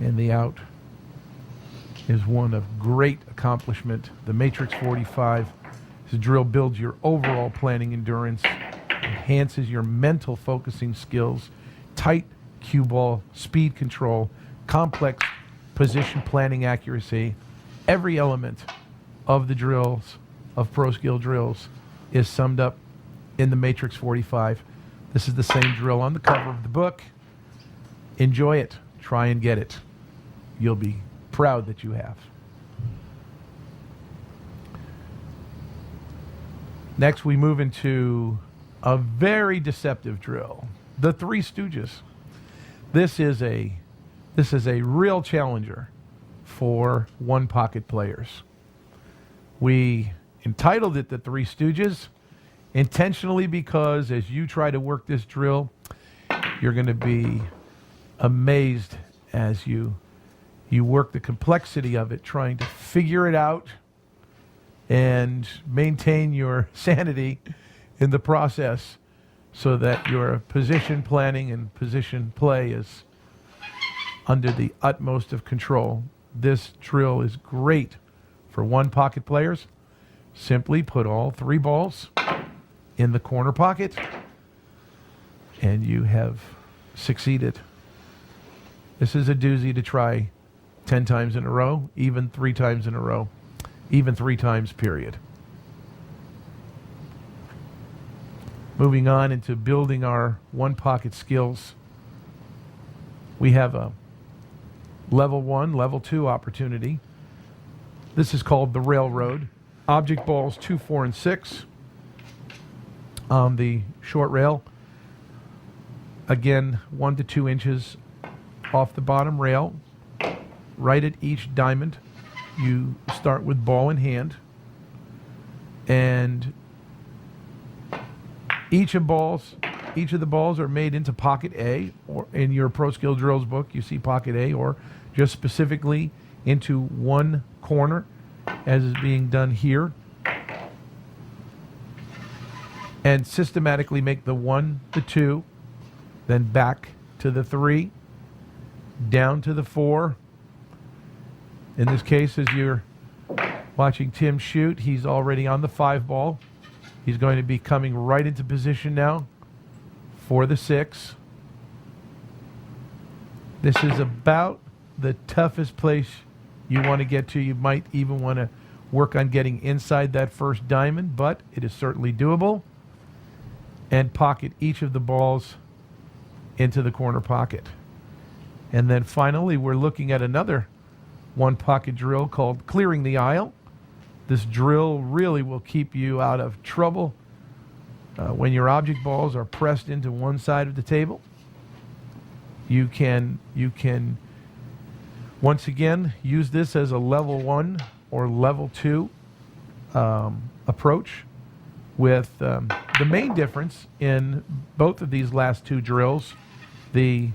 And the out is one of great accomplishment. The Matrix 45. This drill builds your overall planning endurance, enhances your mental focusing skills, tight cue ball speed control, complex position planning accuracy, every element of the drills, of Pro Skill drills, is summed up in the Matrix 45. This is the same drill on the cover of the book. Enjoy it. Try and get it. You'll be proud that you have. Next, we move into a very deceptive drill, the Three Stooges. This is a real challenger for one pocket players. We entitled it the Three Stooges intentionally because as you try to work this drill, you're going to be amazed as you work the complexity of it, trying to figure it out and maintain your sanity in the process so that your position planning and position play is under the utmost of control. This drill is great for one pocket players. Simply put all three balls in the corner pocket and you have succeeded. This is a doozy to try 10 times in a row, even 3 times in a row, even 3 times, period. Moving on into building our one pocket skills, we have a level 1, level 2 opportunity. This is called the railroad. Object balls 2, 4, and 6 on the short rail. Again, 1 to 2 inches off the bottom rail. Right at each diamond, you start with ball in hand, and each of the balls are made into pocket A, or in your Pro Skill Drills book, you see pocket A, or just specifically into one corner, as is being done here, and systematically make the 1, the 2, then back to the 3, down to the 4. In this case, as you're watching Tim shoot, he's already on the 5 ball. He's going to be coming right into position now for the 6. This is about the toughest place you want to get to. You might even want to work on getting inside that first diamond, but it is certainly doable. And pocket each of the balls into the corner pocket. And then finally, we're looking at another one pocket drill called clearing the aisle. This drill really will keep you out of trouble when your object balls are pressed into one side of the table. You can once again use this as a level 1 or level 2 approach, with the main difference in both of these last 2 drills, the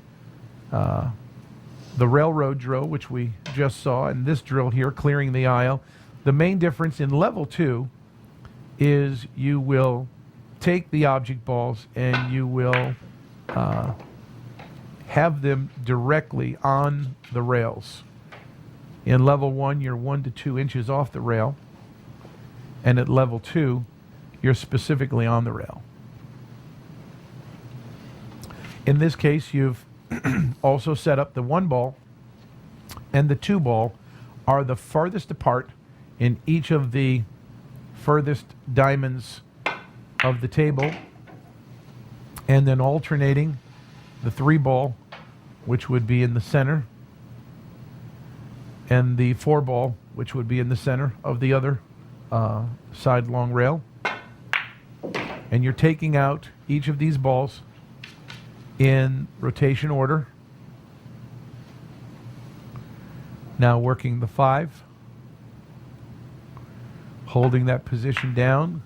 railroad drill, which we just saw, and this drill here, clearing the aisle. The main difference in level 2 is you will take the object balls and you will have them directly on the rails. In level 1, you're 1 to 2 inches off the rail, and at level 2, you're specifically on the rail. In this case, you've also set up the 1 ball and the 2 ball are the farthest apart in each of the furthest diamonds of the table, and then alternating the 3 ball, which would be in the center, and the 4 ball, which would be in the center of the other side long rail. And you're taking out each of these balls in rotation order. Now working the 5, holding that position down,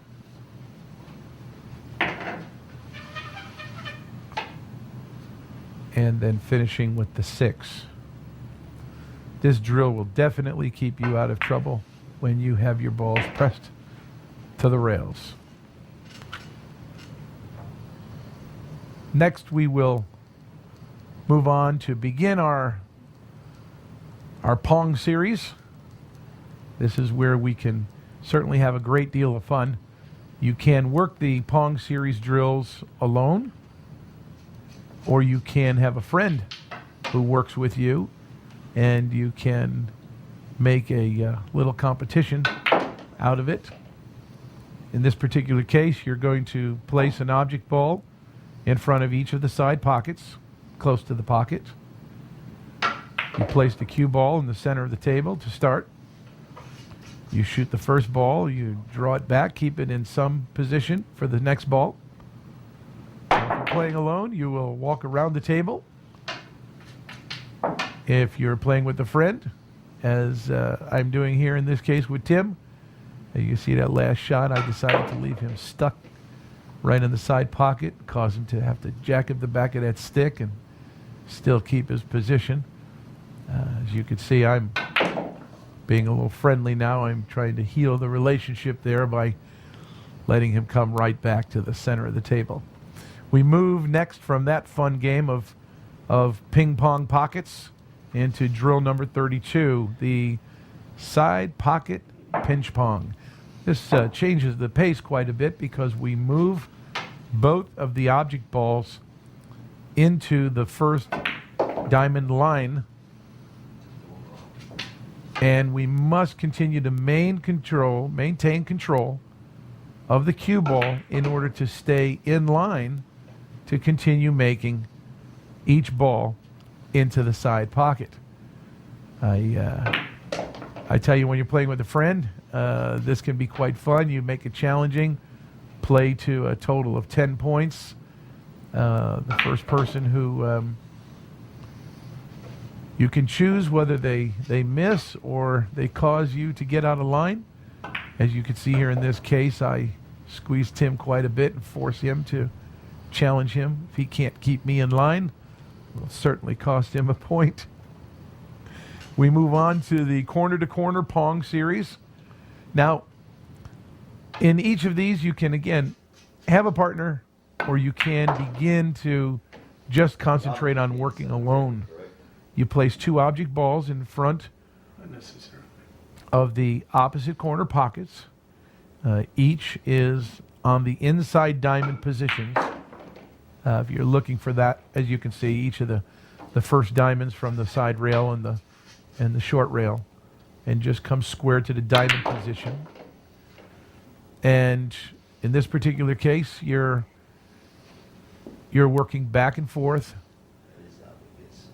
and then finishing with the 6. This drill will definitely keep you out of trouble when you have your balls pressed to the rails. Next, we will move on to begin our Pong series. This is where we can certainly have a great deal of fun. You can work the Pong series drills alone, or you can have a friend who works with you, and you can make a little competition out of it. In this particular case, you're going to place an object ball in front of each of the side pockets, close to the pocket. You place the cue ball in the center of the table to start. You shoot the first ball, you draw it back, keep it in some position for the next ball. Now, if you're playing alone, you will walk around the table. If you're playing with a friend, as I'm doing here in this case with Tim, you see that last shot, I decided to leave him stuck right in the side pocket, cause him to have to jack up the back of that stick and still keep his position. As you can see, I'm being a little friendly now. I'm trying to heal the relationship there by letting him come right back to the center of the table. We move next from that fun game of ping pong pockets into drill number 32, the side pocket pinch pong. This changes the pace quite a bit because we move both of the object balls into the first diamond line, and we must continue to maintain control of the cue ball in order to stay in line to continue making each ball into the side pocket. I tell you, when you're playing with a friend, this can be quite fun. You make it challenging. Play to a total of 10 points. The first person who you can choose whether they miss or they cause you to get out of line. As you can see here in this case, I squeeze Tim quite a bit and force him to challenge him. If he can't keep me in line, it will certainly cost him a point. We move on to the corner-to-corner Pong series. Now, in each of these, you can, again, have a partner, or you can begin to just concentrate on working alone. You place two object balls in front of the opposite corner pockets. Each is on the inside diamond positions. If you're looking for that, as you can see, each of the first diamonds from the side rail and the short rail, and just come square to the diamond position. And in this particular case, you're working back and forth,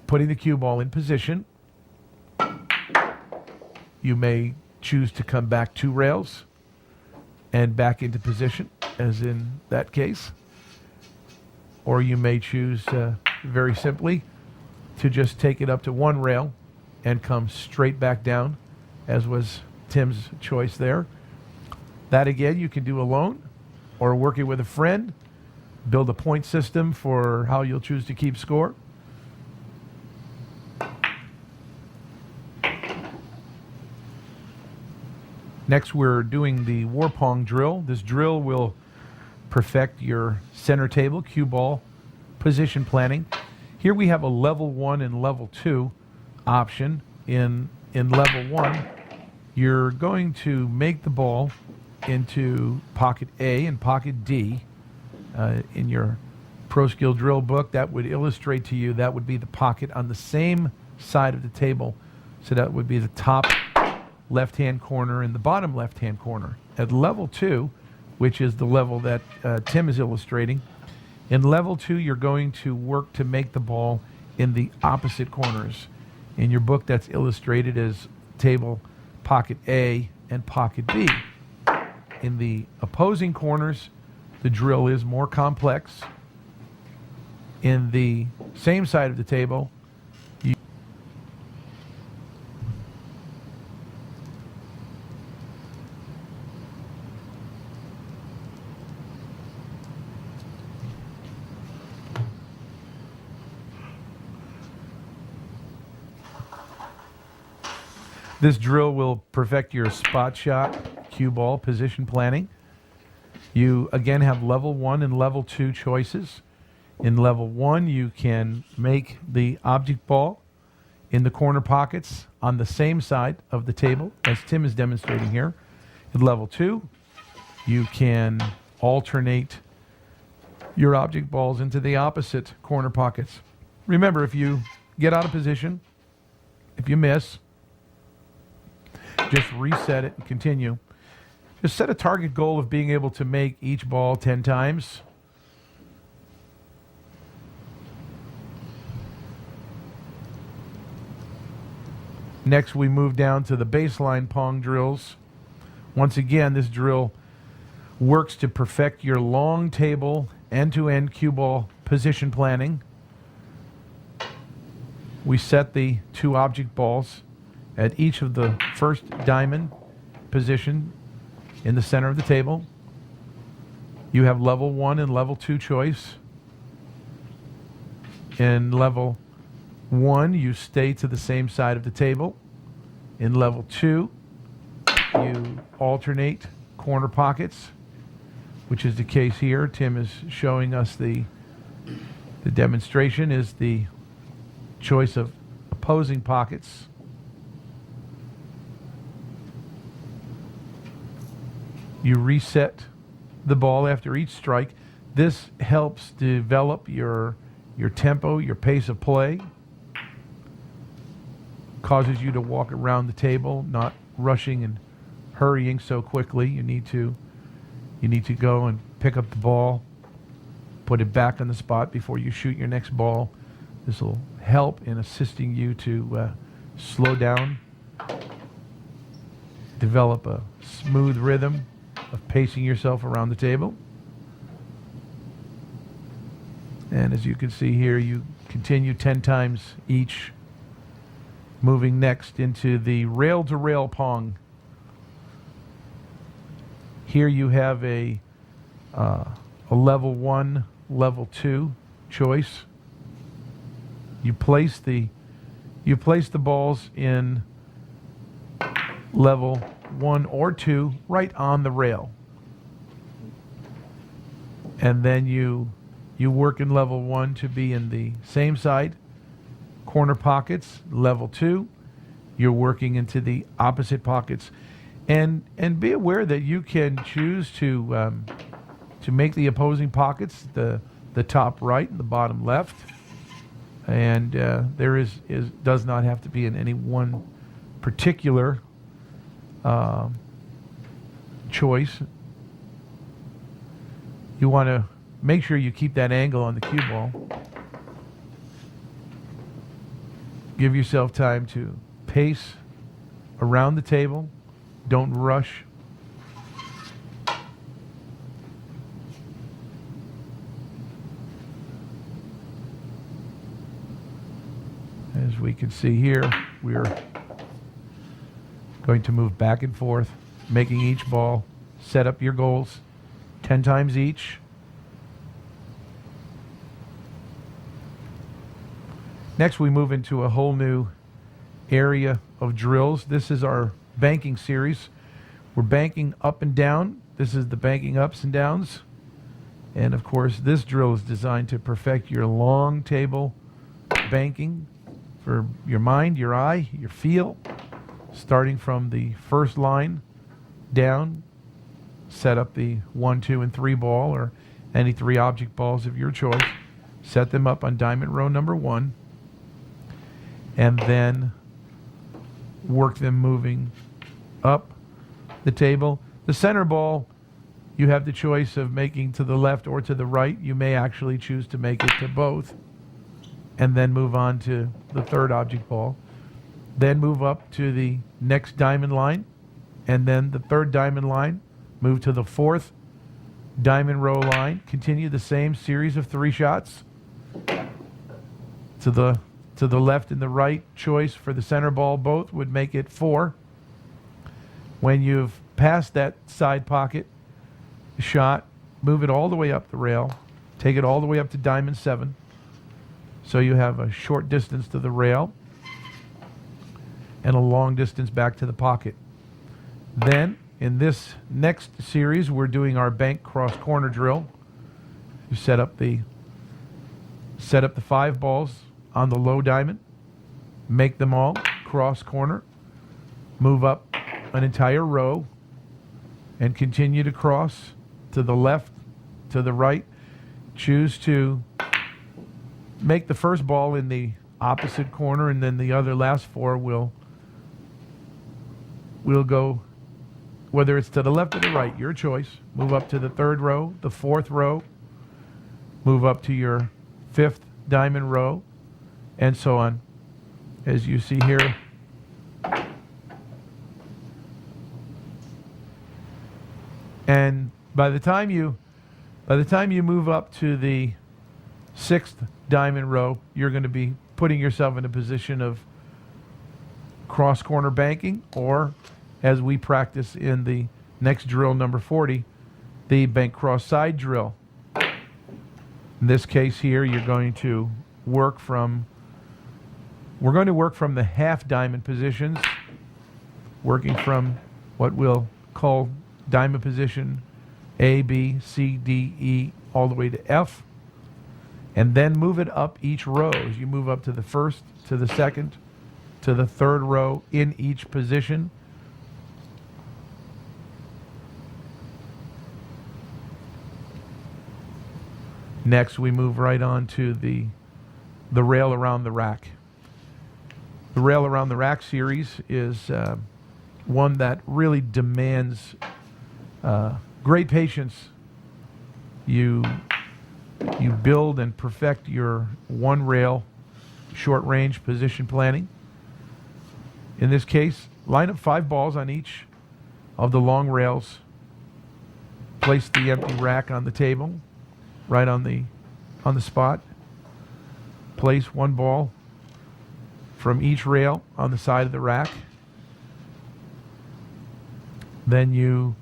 putting the cue ball in position. You may choose to come back 2 rails and back into position, as in that case. Or you may choose very simply to just take it up to 1 rail and come straight back down, as was Tim's choice there. That again you can do alone or working with a friend. Build a point system for how you'll choose to keep score. Next, we're doing the War Pong drill. This drill will perfect your center table cue ball position planning. Here we have a level 1 and level 2 option. In level 1, you're going to make the ball into pocket A and pocket D. In your Pro Skill drill book, that would illustrate to you that would be the pocket on the same side of the table. So that would be the top left-hand corner and the bottom left-hand corner. At level 2, which is the level that Tim is illustrating, in level 2 you're going to work to make the ball in the opposite corners. In your book, that's illustrated as table pocket A and pocket B. In the opposing corners, the drill is more complex. In the same side of the table, this drill will perfect your spot shot, cue ball position planning. You again have level 1 and level 2 choices. In level 1, you can make the object ball in the corner pockets on the same side of the table as Tim is demonstrating here. In level 2, you can alternate your object balls into the opposite corner pockets. Remember, if you get out of position, if you miss, just reset it and continue. Just set a target goal of being able to make each ball 10 times. Next, we move down to the baseline Pong drills. Once again, this drill works to perfect your long table end-to-end cue ball position planning. We set the 2 object balls at each of the first diamond position in the center of the table. You have level 1 and level 2 choice. In level 1, you stay to the same side of the table. In level 2, you alternate corner pockets, which is the case here. Tim is showing us the demonstration is the choice of opposing pockets. You reset the ball after each strike. This helps develop your tempo, your pace of play. Causes you to walk around the table, not rushing and hurrying so quickly. You need to go and pick up the ball, put it back on the spot before you shoot your next ball. This will help in assisting you to slow down, develop a smooth rhythm of pacing yourself around the table. And as you can see here, you continue 10 times each. Moving next into the rail-to-rail Pong. Here you have a level 1, level 2 choice. You place the balls in level 1 or 2 right on the rail, and then you work in level 1 to be in the same side corner pockets. Level 2, you're working into the opposite pockets, and be aware that you can choose to make the opposing pockets the top right and the bottom left, and there does not have to be in any one particular choice. You want to make sure you keep that angle on the cue ball. Give yourself time to pace around the table. Don't rush. As we can see here, we're going to move back and forth, making each ball. Set up your goals 10 times each. Next, we move into a whole new area of drills. This is our banking series. We're banking up and down. This is the banking ups and downs. And of course, this drill is designed to perfect your long table banking for your mind, your eye, your feel. Starting from the first line down, set up the 1, 2, and 3 ball, or any 3 object balls of your choice. Set them up on diamond row number 1. And then work them moving up the table. The center ball, you have the choice of making to the left or to the right. You may actually choose to make it to both, and then move on to the 3rd object ball. Then move up to the next diamond line, and then the 3rd diamond line. Move to the 4th diamond row line. Continue the same series of 3 shots. To the left and the right choice for the center ball both would make it 4. When you've passed that side pocket shot, move it all the way up the rail. Take it all the way up to diamond 7. So you have a short distance to the rail and a long distance back to the pocket. Then, in this next series, we're doing our bank cross corner drill. You set up the 5 balls on the low diamond, make them all cross corner, move up an entire row, and continue to cross to the left, to the right. Choose to make the first ball in the opposite corner, and then the other last 4 will we'll go, whether it's to the left or the right, your choice. Move up to the third row, the fourth row, move up to your fifth diamond row, and so on. As you see here, and by the time you move up to the sixth diamond row, you're going to be putting yourself in a position of cross corner banking, or as we practice in the next drill, number 40, the bank cross side drill. In this case here, we're going to work from the half diamond positions, working from what we'll call diamond position A, B, C, D, E, all the way to F, and then move it up each row. As you move up to the first, to the second, to the third row in each position. Next, we move right on to the rail around the rack. The rail around the rack series is one that really demands great patience. You build and perfect your one rail short range position planning. In this case, line up 5 balls on each of the long rails. Place the empty rack on the table, right on the spot. Place 1 ball from each rail on the side of the rack. Then you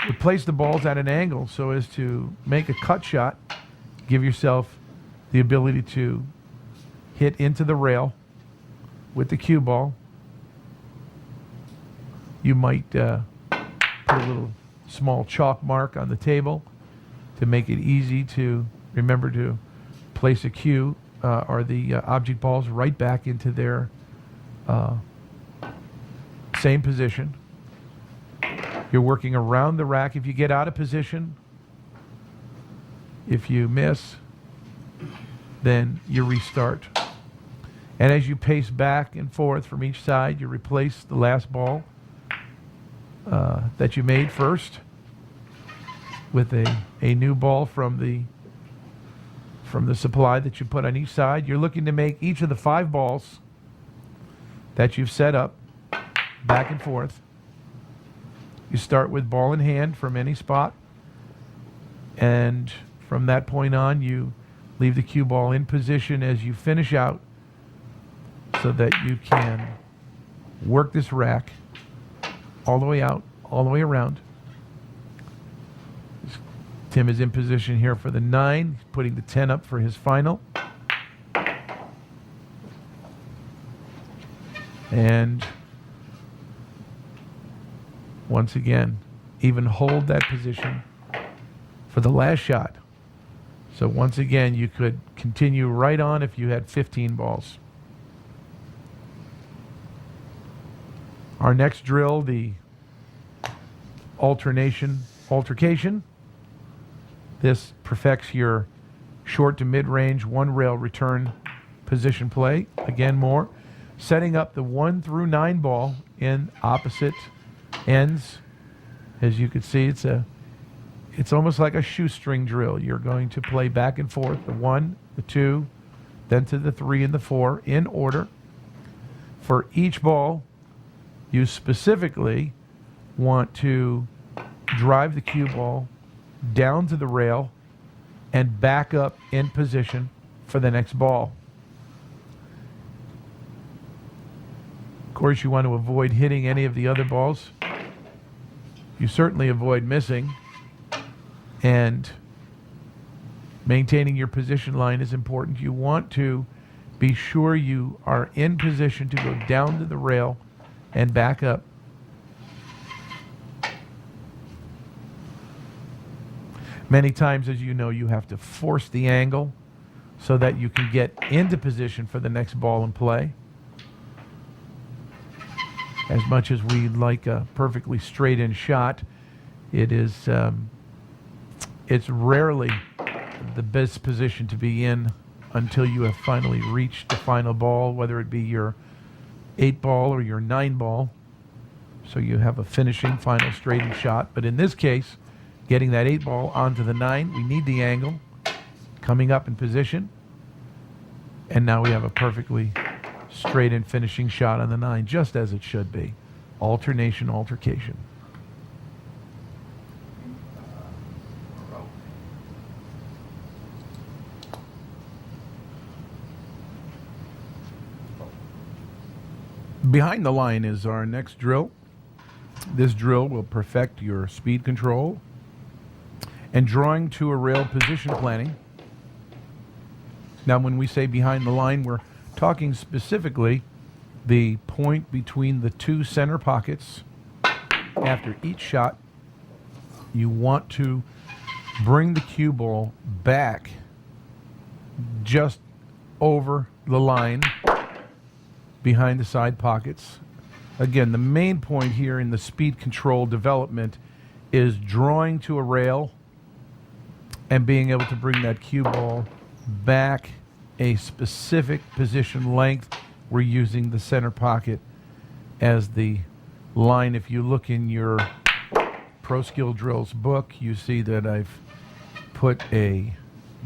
would place the balls at an angle so as to make a cut shot. Give yourself the ability to hit into the rail with the cue ball. You might put a little small chalk mark on the table to make it easy to remember to place a cue or the object balls right back into their same position. You're working around the rack. If you get out of position, if you miss, then you restart. And as you pace back and forth from each side, you replace the last ball that you made first with a new ball from the supply that you put on each side. You're looking to make each of the 5 balls that you've set up back and forth. You start with ball in hand from any spot, and from that point on, you leave the cue ball in position as you finish out so that you can work this rack all the way out, all the way around. Tim is in position here for the 9, putting the 10 up for his final. And once again, even hold that position for the last shot. So once again, you could continue right on if you had 15 balls. Our next drill, the altercation. This perfects your short to mid-range 1 rail return position play. Again, more. Setting up the 1 through 9 ball in opposite ends. As you can see, it's almost like a shoestring drill. You're going to play back and forth, the 1, the 2, then to the 3 and the 4 in order. For each ball, you specifically want to drive the cue ball down to the rail and back up in position for the next ball. Of course, you want to avoid hitting any of the other balls. You certainly avoid missing, and maintaining your position line is important. You want to be sure you are in position to go down to the rail and back up. Many times, as you know, you have to force the angle so that you can get into position for the next ball in play. As much as we like a perfectly straight in shot, it's rarely the best position to be in until you have finally reached the final ball, whether it be your 8 ball or your 9 ball. So you have a finishing final straightened shot. But in this case, getting that 8 ball onto the 9, we need the angle. Coming up in position. And now we have a perfectly straight and finishing shot on the 9, just as it should be. Alternation, altercation. Behind the line is our next drill. This drill will perfect your speed control and drawing to a rail position planning. Now, when we say behind the line, we're talking specifically the point between the 2 center pockets. After each shot, you want to bring the cue ball back just over the line behind the side pockets. Again, the main point here in the speed control development is drawing to a rail and being able to bring that cue ball back a specific position length. We're using the center pocket as the line. If you look in your Pro Skill Drills book, you see that I've put a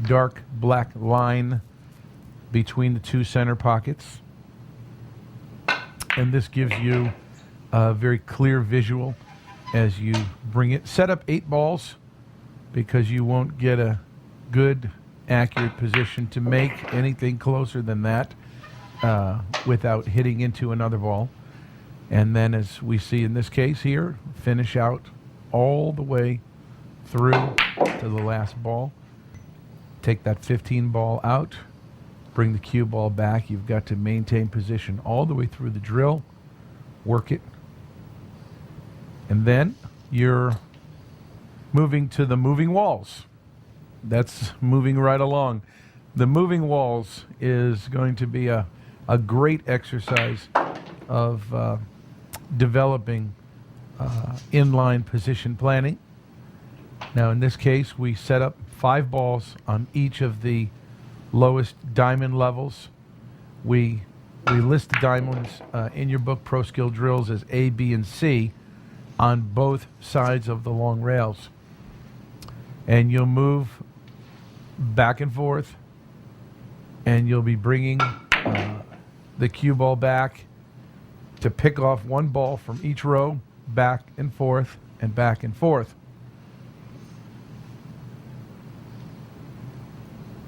dark black line between the 2 center pockets. And this gives you a very clear visual as you bring it. Set up 8 balls because you won't get a good, accurate position to make anything closer than that without hitting into another ball. And then, as we see in this case here, finish out all the way through to the last ball. Take that 15 ball out. Bring the cue ball back. You've got to maintain position all the way through the drill. Work it. And then you're moving to the moving walls. That's moving right along. The moving walls is going to be a great exercise of developing inline position planning. Now, in this case, we set up 5 balls on each of the lowest diamond levels. We list the diamonds in your book, Pro Skill Drills, as A, B, and C on both sides of the long rails. And you'll move back and forth, and you'll be bringing the cue ball back to pick off 1 ball from each row, back and forth, and back and forth.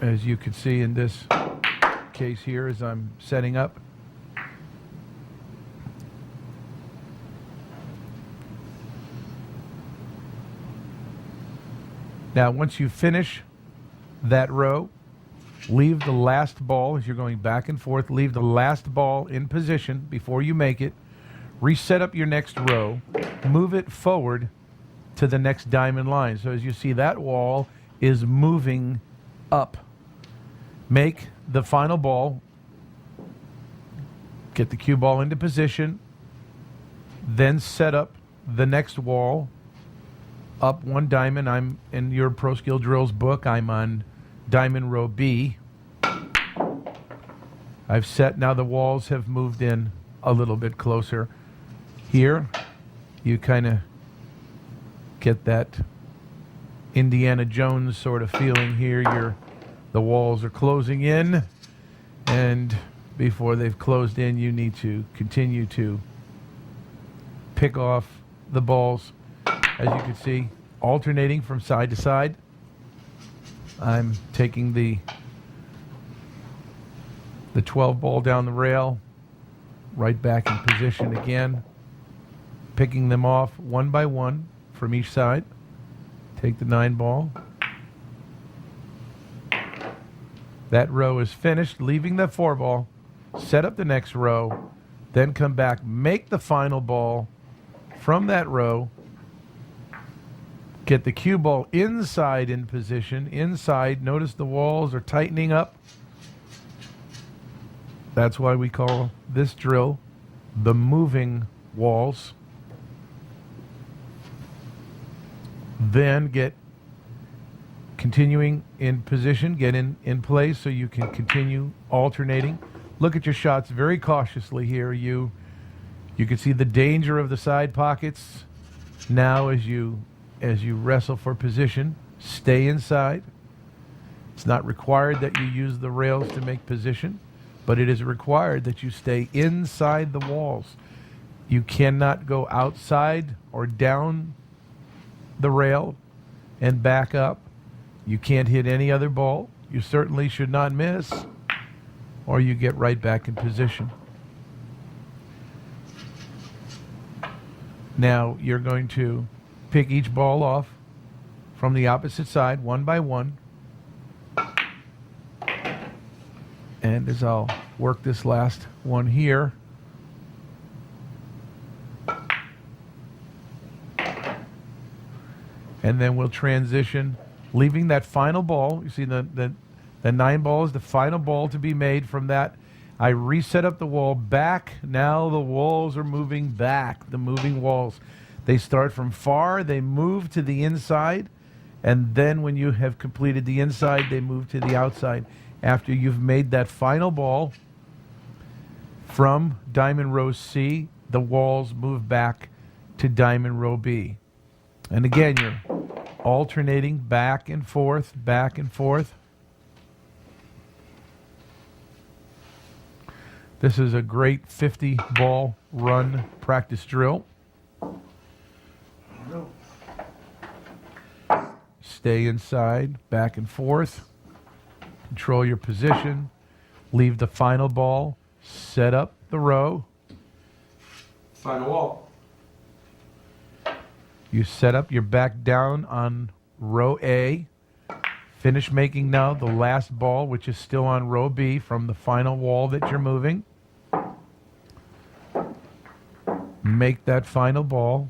As you can see in this case here as I'm setting up. Now, once you finish that row, leave the last ball, as you're going back and forth, leave the last ball in position before you make it. Reset up your next row. Move it forward to the next diamond line. So as you see, that wall is moving up. Make the final ball. Get the cue ball into position. Then set up the next wall. Up 1 diamond. I'm in your Pro Skill Drills book. I'm on diamond row B. I've set, now the walls have moved in a little bit closer. Here, you kind of get that Indiana Jones sort of feeling here. The walls are closing in, and before they've closed in, you need to continue to pick off the balls. As you can see, alternating from side to side. I'm taking the 12 ball down the rail, right back in position again, picking them off 1 by 1 from each side. Take the 9 ball. That row is finished, leaving the 4 ball. Set up the next row, then come back, make the final ball from that row. Get the cue ball inside in position, inside. Notice the walls are tightening up. That's why we call this drill the moving walls. Then get continuing in position, get in place so you can continue alternating. look at your shots very cautiously here. You can see the danger of the side pockets. Now as you wrestle for position, stay inside. It's not required that you use the rails to make position, but it is required that you stay inside the walls. You cannot go outside or down the rail and back up. You can't hit any other ball. You certainly should not miss, or you get right back in position. Now you're going to pick each ball off from the opposite side one by one. And as I'll work this last one here, and then we'll transition, leaving that final ball. You see the 9 ball is the final ball to be made from that. I reset up the wall back. Now the walls are moving back, the moving walls. They start from far, they move to the inside, and then when you have completed the inside, they move to the outside. After you've made that final ball from diamond row C, the walls move back to diamond row B. And again, you're alternating back and forth, back and forth. This is a great 50 ball run practice drill. Stay inside, back and forth. Control your position. Leave the final ball. Set up the row. Final wall. You set up your back down on row A. Finish making now the last ball, which is still on row B from the final wall that you're moving. Make that final ball.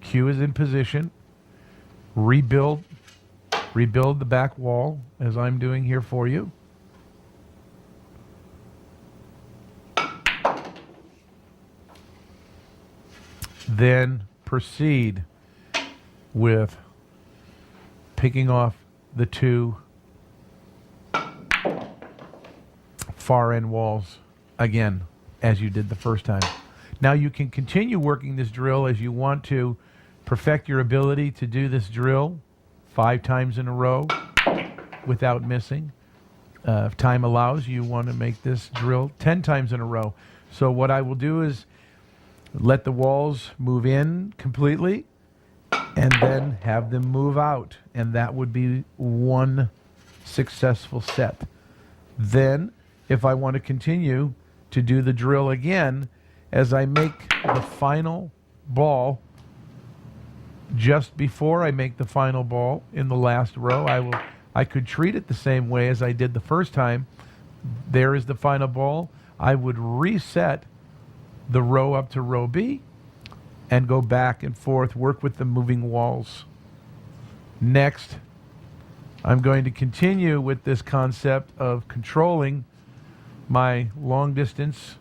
Cue is in position. Rebuild the back wall as I'm doing here for you. Then proceed with picking off the 2 far end walls again as you did the first time. Now you can continue working this drill as you want to perfect your ability to do this drill 5 times in a row without missing. If time allows, you want to make this drill 10 times in a row. So what I will do is let the walls move in completely and then have them move out. And that would be 1 successful set. Then, if I want to continue to do the drill again, as I make the final ball, just before I make the final ball in the last row, I could treat it the same way as I did the first time. There is the final ball. I would reset the row up to row B and go back and forth, work with the moving walls. Next, I'm going to continue with this concept of controlling my long distance.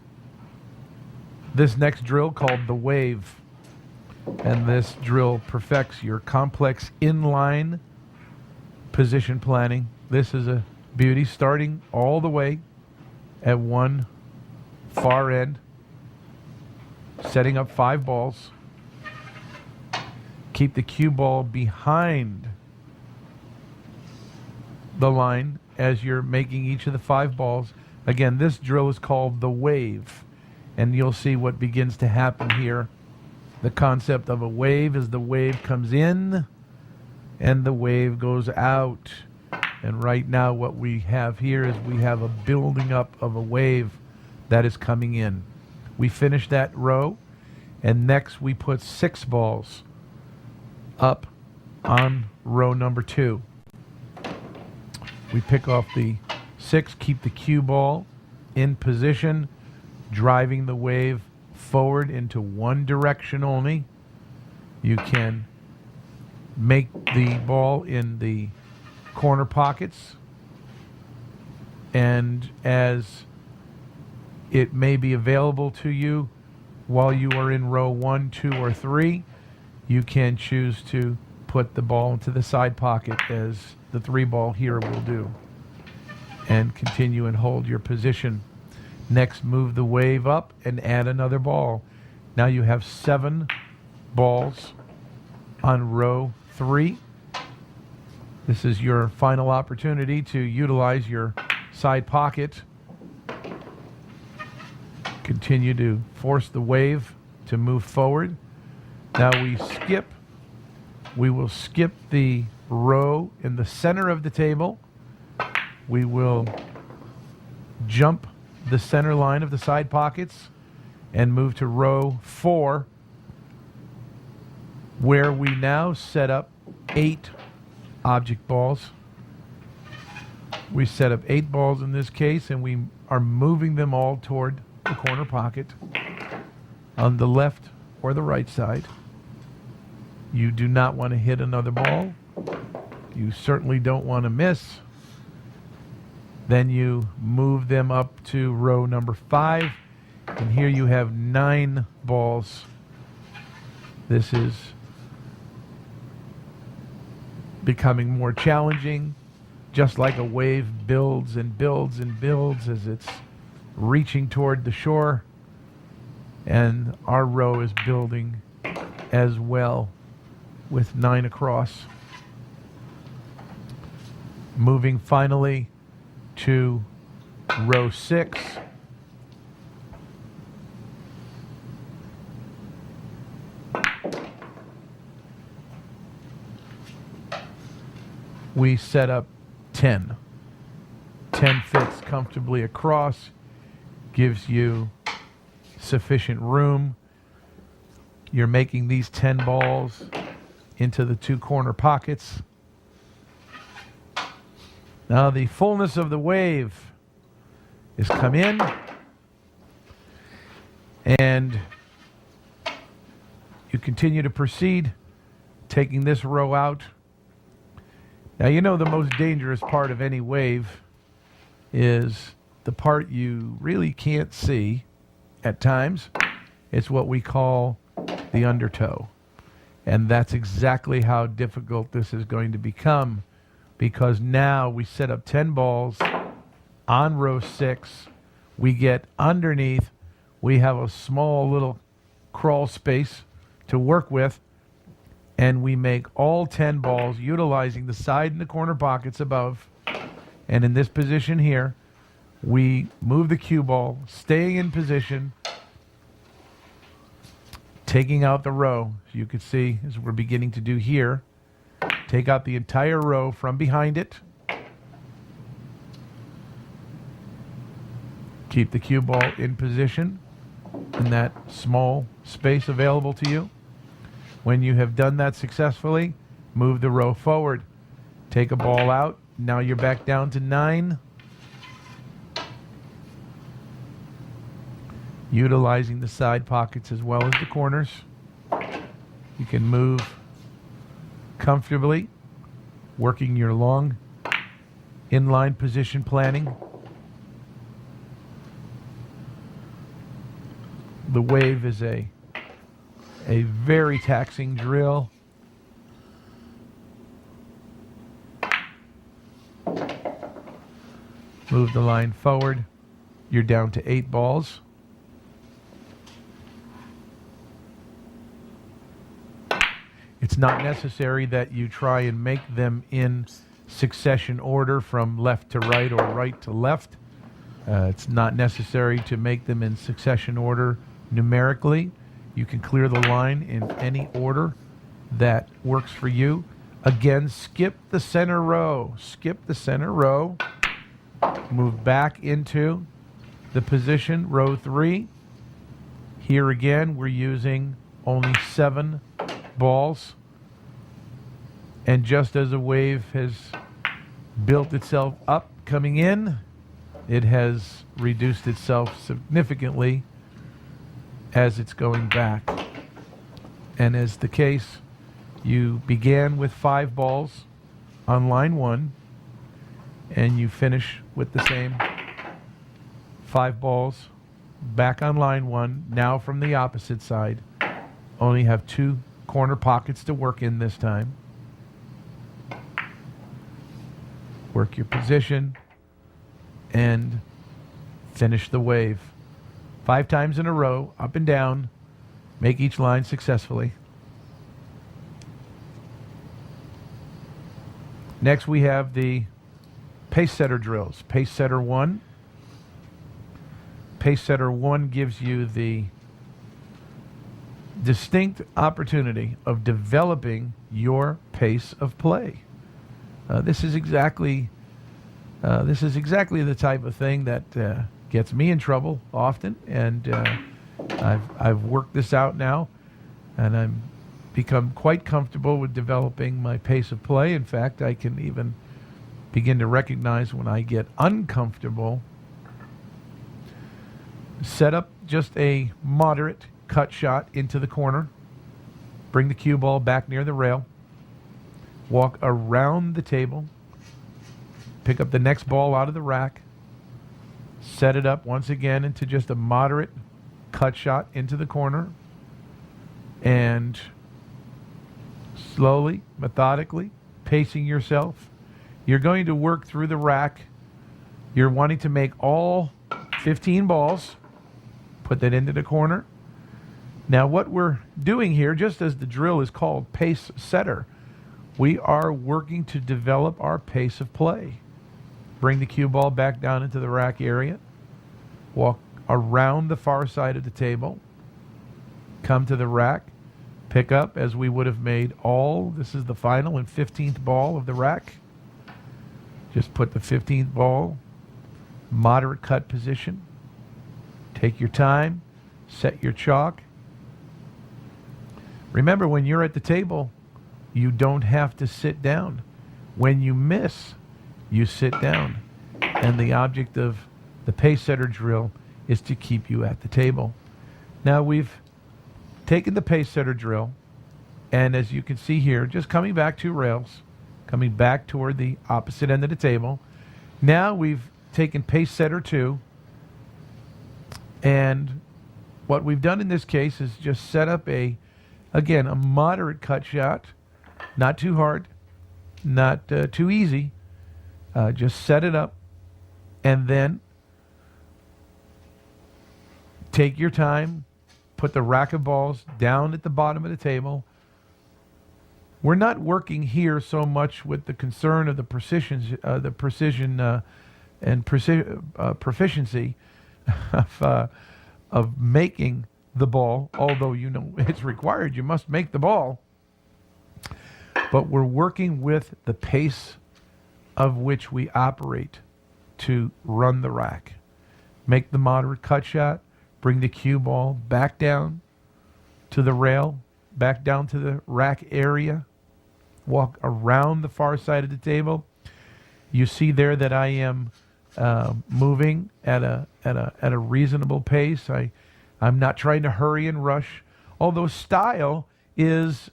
This next drill called the wave. And this drill perfects your complex inline position planning. This is a beauty, starting all the way at one far end, setting up 5 balls. Keep the cue ball behind the line as you're making each of the 5 balls. Again, this drill is called the wave, and you'll see what begins to happen here. The concept of a wave is the wave comes in and the wave goes out. And right now what we have here is we have a building up of a wave that is coming in. We finish that row, and next we put 6 balls up on row number 2. We pick off the 6, keep the cue ball in position, driving the wave forward into one direction only. You can make the ball in the corner pockets, and as it may be available to you while you are in row 1, 2, or 3, you can choose to put the ball into the side pocket as the 3 ball here will do, and continue and hold your position. Next, move the wave up and add another ball. Now you have 7 balls on row 3. This is your final opportunity to utilize your side pocket. Continue to force the wave to move forward. Now we will skip the row in the center of the table. We will jump the center line of the side pockets and move to row 4, where we now set up 8 object balls. We set up 8 balls in this case, and we are moving them all toward the corner pocket on the left or the right side. You do not want to hit another ball. You certainly don't want to miss. Then you move them up to row number 5, and here you have 9 balls. This is becoming more challenging, just like a wave builds and builds and builds as it's reaching toward the shore, and our row is building as well with 9 across. Moving finally to row 6. We set up 10. 10 fits comfortably across, gives you sufficient room. You're making these 10 balls into the 2 corner pockets. Now the fullness of the wave is come in, and you continue to proceed, taking this row out. Now, you know the most dangerous part of any wave is the part you really can't see at times. It's what we call the undertow. And that's exactly how difficult this is going to become, because now we set up 10 balls on row 6. We get underneath. We have a small little crawl space to work with, and we make all 10 balls utilizing the side and the corner pockets above. And in this position here, we move the cue ball, staying in position, taking out the row. So you can see, as we're beginning to do here, take out the entire row from behind it. Keep the cue ball in position in that small space available to you. When you have done that successfully, move the row forward. Take a ball out. Now you're back down to 9. Utilizing the side pockets as well as the corners. You can move comfortably, working your long inline position planning. The wave is a very taxing drill. Move the line forward. You're down to 8 balls. It's not necessary that you try and make them in succession order from left to right or right to left. It's not necessary to make them in succession order numerically. You can clear the line in any order that works for you. Again, skip the center row. Skip the center row. Move back into the position, row 3. Here again, we're using only 7 balls. And just as a wave has built itself up coming in, it has reduced itself significantly as it's going back. And as the case, you began with 5 balls on line 1, and you finish with the same 5 balls back on line 1, now from the opposite side. Only have 2 corner pockets to work in this time. Work your position and Finish the wave. 5 times in a row, up and down. Make each line successfully. Next we have the pace setter drills. Pace setter 1. Pace setter 1 gives you the distinct opportunity of developing your pace of play. This is exactly the type of thing that gets me in trouble often, and I've worked this out now, and I'm become quite comfortable with developing my pace of play. In fact, I can even begin to recognize when I get uncomfortable. Set up just a moderate cut shot into the corner. Bring the cue ball back near the rail. Walk around the table. Pick up the next ball out of the rack. Set it up once again into just a moderate cut shot into the corner. And slowly, methodically, pacing yourself, you're going to work through the rack. You're wanting to make all 15 balls. Put that into the corner. Now what we're doing here, just as the drill is called pace setter, we are working to develop our pace of play. Bring the cue ball back down into the rack area. Walk around the far side of the table. Come to the rack. Pick up as we would have made all. This is the final and 15th ball of the rack. Just put the 15th ball, moderate cut position. Take your time. Set your chalk. Remember, when you're at the table, you don't have to sit down. When you miss, you sit down. And the object of the pace setter drill is to keep you at the table. Now we've taken the pace setter drill, and as you can see here, just coming back 2 rails, coming back toward the opposite end of the table. Now we've taken pace setter 2, and what we've done in this case is just set up again, a moderate cut shot, not too hard, not too easy. Just set it up, and then take your time. Put the rack of balls down at the bottom of the table. We're not working here so much with the concern of the precision and proficiency of making the ball, although you know it's required. You must make the ball. But we're working with the pace of which we operate to run the rack. Make the moderate cut shot. Bring the cue ball back down to the rail, back down to the rack area. Walk around the far side of the table. You see there that I am moving at a reasonable pace. I'm not trying to hurry and rush. Although style is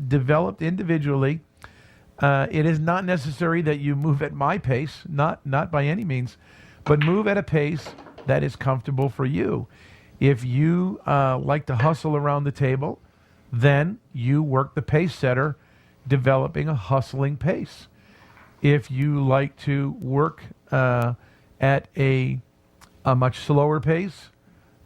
developed individually. It is not necessary that you move at my pace, not by any means, but move at a pace that is comfortable for you. If you like to hustle around the table, then you work the pace setter, developing a hustling pace. If you like to work at a much slower pace,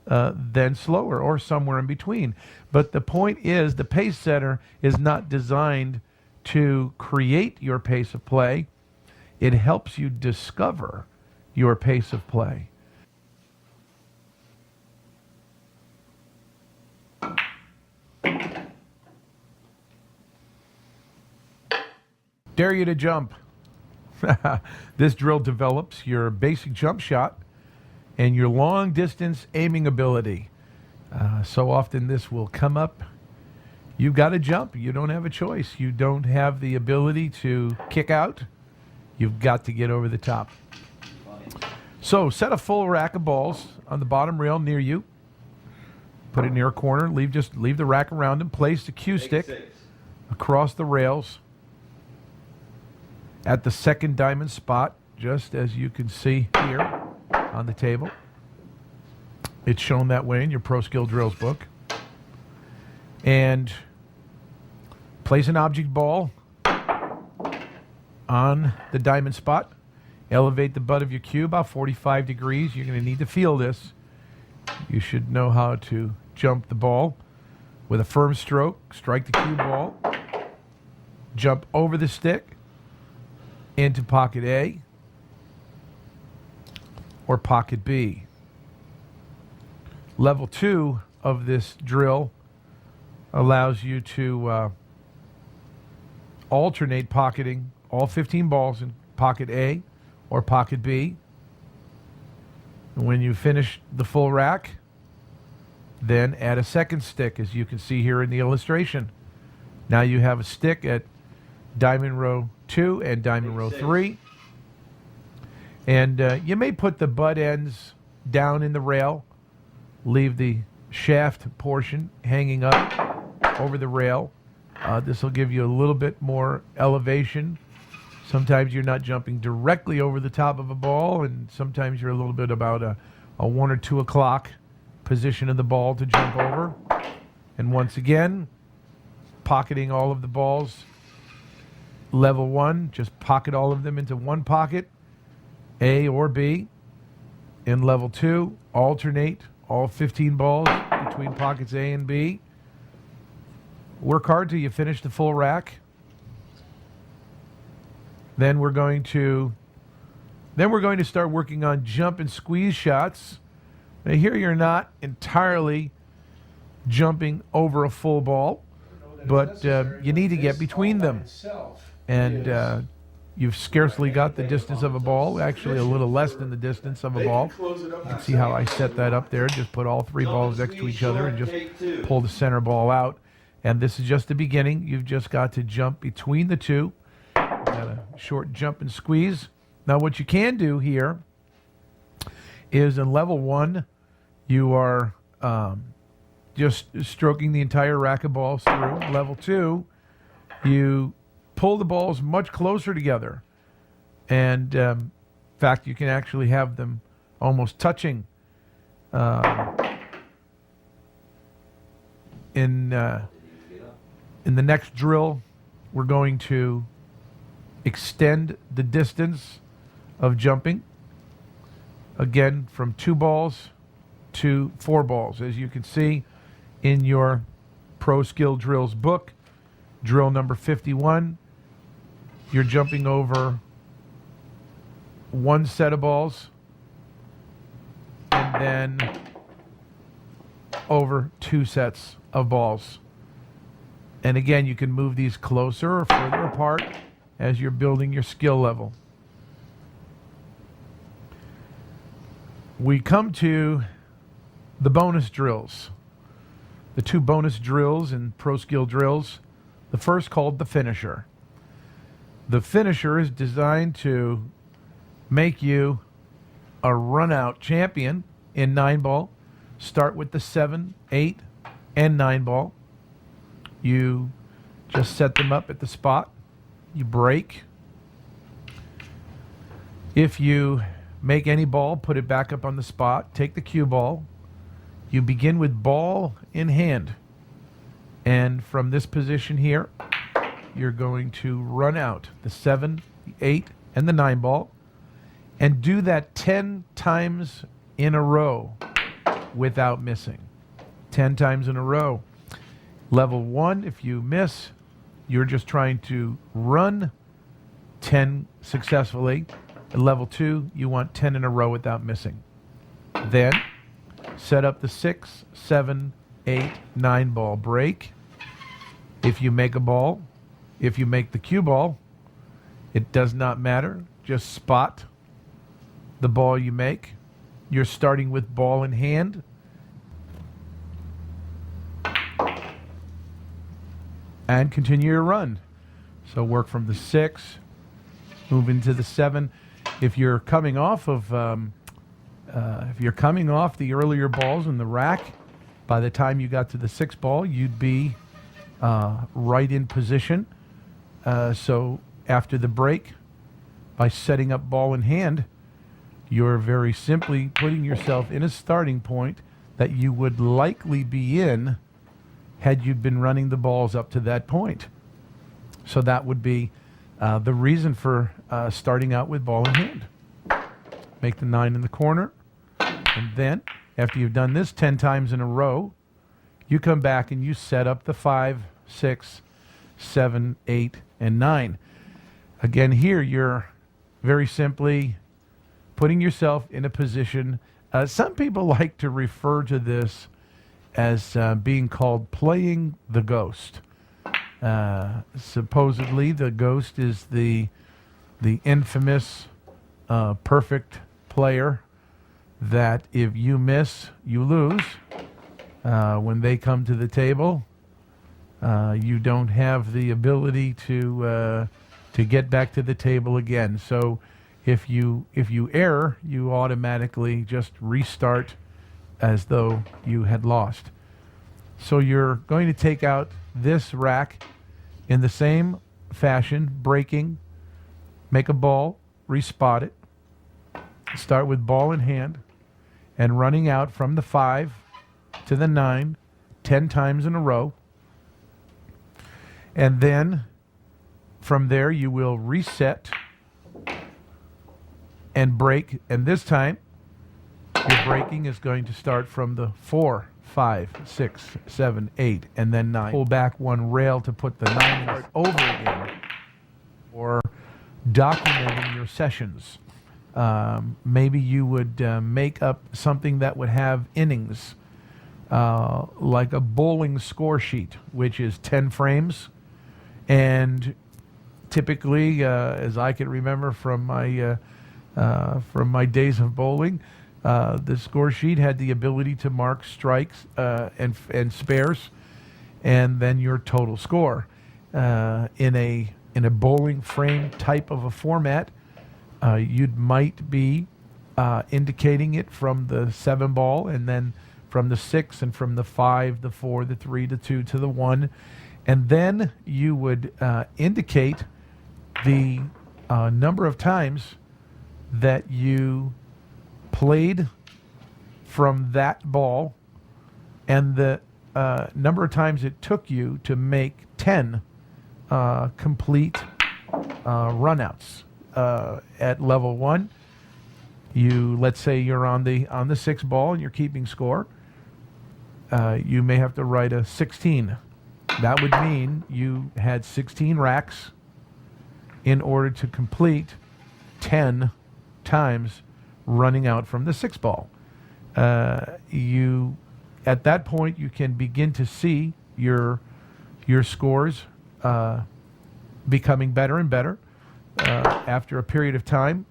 then slower, or somewhere in between. But the point is, the pace setter is not designed to create your pace of play. It helps you discover your pace of play. Dare you to jump. This drill develops your basic jump shot and your long distance aiming ability. So often this will come up. You've got to jump. You don't have a choice. You don't have the ability to kick out. You've got to get over the top. So set a full rack of balls on the bottom rail near you. Put it near a corner. Leave the rack around and place the cue stick across the rails at the second diamond spot, just as you can see here on the table. It's shown that way in your Pro Skill Drills book. And place an object ball on the diamond spot. Elevate the butt of your cue about 45 degrees. You're going to need to feel this. You should know how to jump the ball with a firm stroke. Strike the cue ball. Jump over the stick into pocket A or pocket B. Level 2 of this drill allows you to alternate pocketing all 15 balls in pocket A or pocket B. And when you finish the full rack, then add a second stick, as you can see here in the illustration. Now you have a stick at diamond row 2 and diamond row 3. And you may put the butt ends down in the rail, leave the shaft portion hanging up over the rail. This will give you a little bit more elevation. Sometimes you're not jumping directly over the top of a ball, and sometimes you're a little bit about a 1 or 2 o'clock position of the ball to jump over. And once again, pocketing all of the balls. Level 1, just pocket all of them into one pocket, A or B. In level 2, alternate all 15 balls between pockets A and B. Work hard till you finish the full rack. Then we're going to start working on jump and squeeze shots. Now here you're not entirely jumping over a full ball, but you need to get between them. And you've scarcely got the distance of a ball, actually a little less than the distance of a ball. You can see how I set that up there. Just put all 3 balls next to each other and just pull the center ball out. And this is just the beginning. You've just got to jump between the two. Got a short jump and squeeze. Now what you can do here is in level 1, you are just stroking the entire rack of balls through. Level 2, you pull the balls much closer together. And in fact, you can actually have them almost touching in the next drill. We're going to extend the distance of jumping, again, from 2 balls to 4 balls. As you can see in your Pro Skill Drills book, drill number 51, you're jumping over 1 set of balls and then over 2 sets of balls. And again, you can move these closer or further apart as you're building your skill level. We come to the bonus drills. The 2 bonus drills in Pro Skill Drills. The first, called the finisher. The finisher is designed to make you a run-out champion in 9-ball. Start with the 7, 8, and 9 ball. You just set them up at the spot. You break. If you make any ball, put it back up on the spot. Take the cue ball. You begin with ball in hand. And from this position here, you're going to run out the 7, the 8, and the 9 ball. And do that 10 times in a row without missing. 10 times in a row. Level 1, if you miss, you're just trying to run 10 successfully. At level 2, you want 10 in a row without missing. Then, set up the 6, 7, 8, 9 ball break. If you make a ball, if you make the cue ball, it does not matter. Just spot the ball you make. You're starting with ball in hand. And continue your run. So work from the 6, move into the 7. If you're coming off of, the earlier balls in the rack, by the time you got to the 6 ball, you'd be right in position. So after the break, by setting up ball in hand, you're very simply putting yourself in a starting point that you would likely be in had you been running the balls up to that point. So that would be the reason for starting out with ball in hand. make the 9 in the corner, and then after you've done this 10 times in a row, you come back and you set up the 5, 6, 7, 8, and 9. Again, here you're very simply putting yourself in a position. Some people like to refer to this as being called playing the ghost. Supposedly, the ghost is the infamous perfect player that if you miss, you lose. When they come to the table, you don't have the ability to get back to the table again. So if you err, you automatically just restart as though you had lost. So you're going to take out this rack in the same fashion, breaking, make a ball, respot it, start with ball in hand, and running out from the 5 to the 9 10 times in a row. And then from there you will reset and break, and this time your breaking is going to start from the 4, 5, 6, 7, 8, and then 9. Pull back one rail to put the 9 part over again, or documenting your sessions. Maybe you would make up something that would have innings, like a bowling score sheet, which is 10 frames. And typically, as I can remember from my days of bowling, the score sheet had the ability to mark strikes and spares, and then your total score. In a bowling frame type of a format, you might be indicating it from the 7 ball, and then from the 6, and from the 5, the 4, the 3, the 2 to the 1. And then you would indicate the number of times that you played from that ball and the number of times it took you to make 10 complete runouts. At level 1, let's say you're on the 6 ball and you're keeping score. You may have to write a 16. That would mean you had 16 racks in order to complete 10 times running out from the 6 ball. At that point, you can begin to see your scores becoming better and better. After a period of time,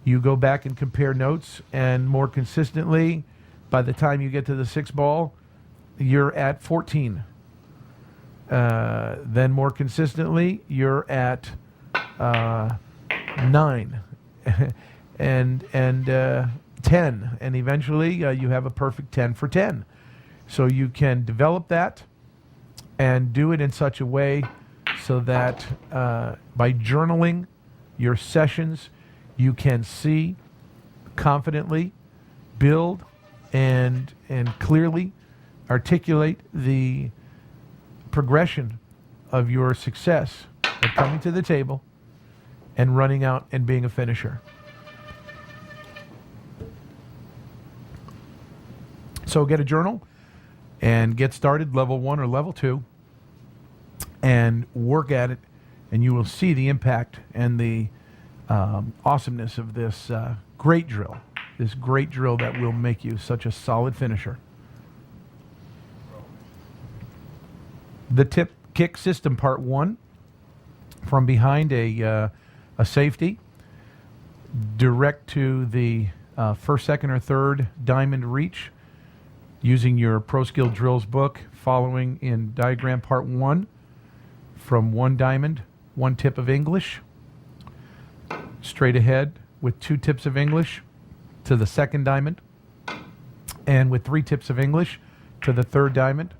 you go back and compare notes, and more consistently, by the time you get to the 6 ball, you're at 14. Then more consistently, you're at 9 and 10, and eventually you have a perfect 10 for 10. So you can develop that and do it in such a way so that by journaling your sessions, you can see confidently, build, and clearly articulate the progression of your success at coming to the table and running out and being a finisher. So get a journal and get started, level 1 or level 2, and work at it, and you will see the impact and the awesomeness of this great drill that will make you such a solid finisher. The tip kick system part 1, from behind a safety, direct to the first, second, or third diamond reach, using your Pro Skill Drills book, following in diagram part 1, from 1 diamond, 1 tip of English, straight ahead with 2 tips of English to the 2nd diamond, and with 3 tips of English to the 3rd diamond.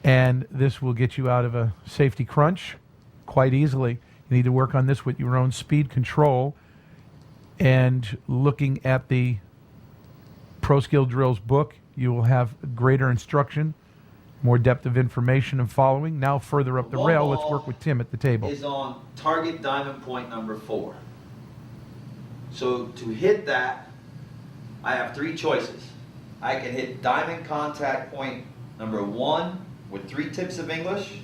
And this will get you out of a safety crunch quite easily. You need to work on this with your own speed control, and looking at the Pro Skill Drills book, you will have greater instruction, more depth of information and following. Now further up the rail, let's work with Tim at the table. Is on target diamond point number 4. So to hit that, I have three choices. I can hit diamond contact point number 1 with 3 tips of English.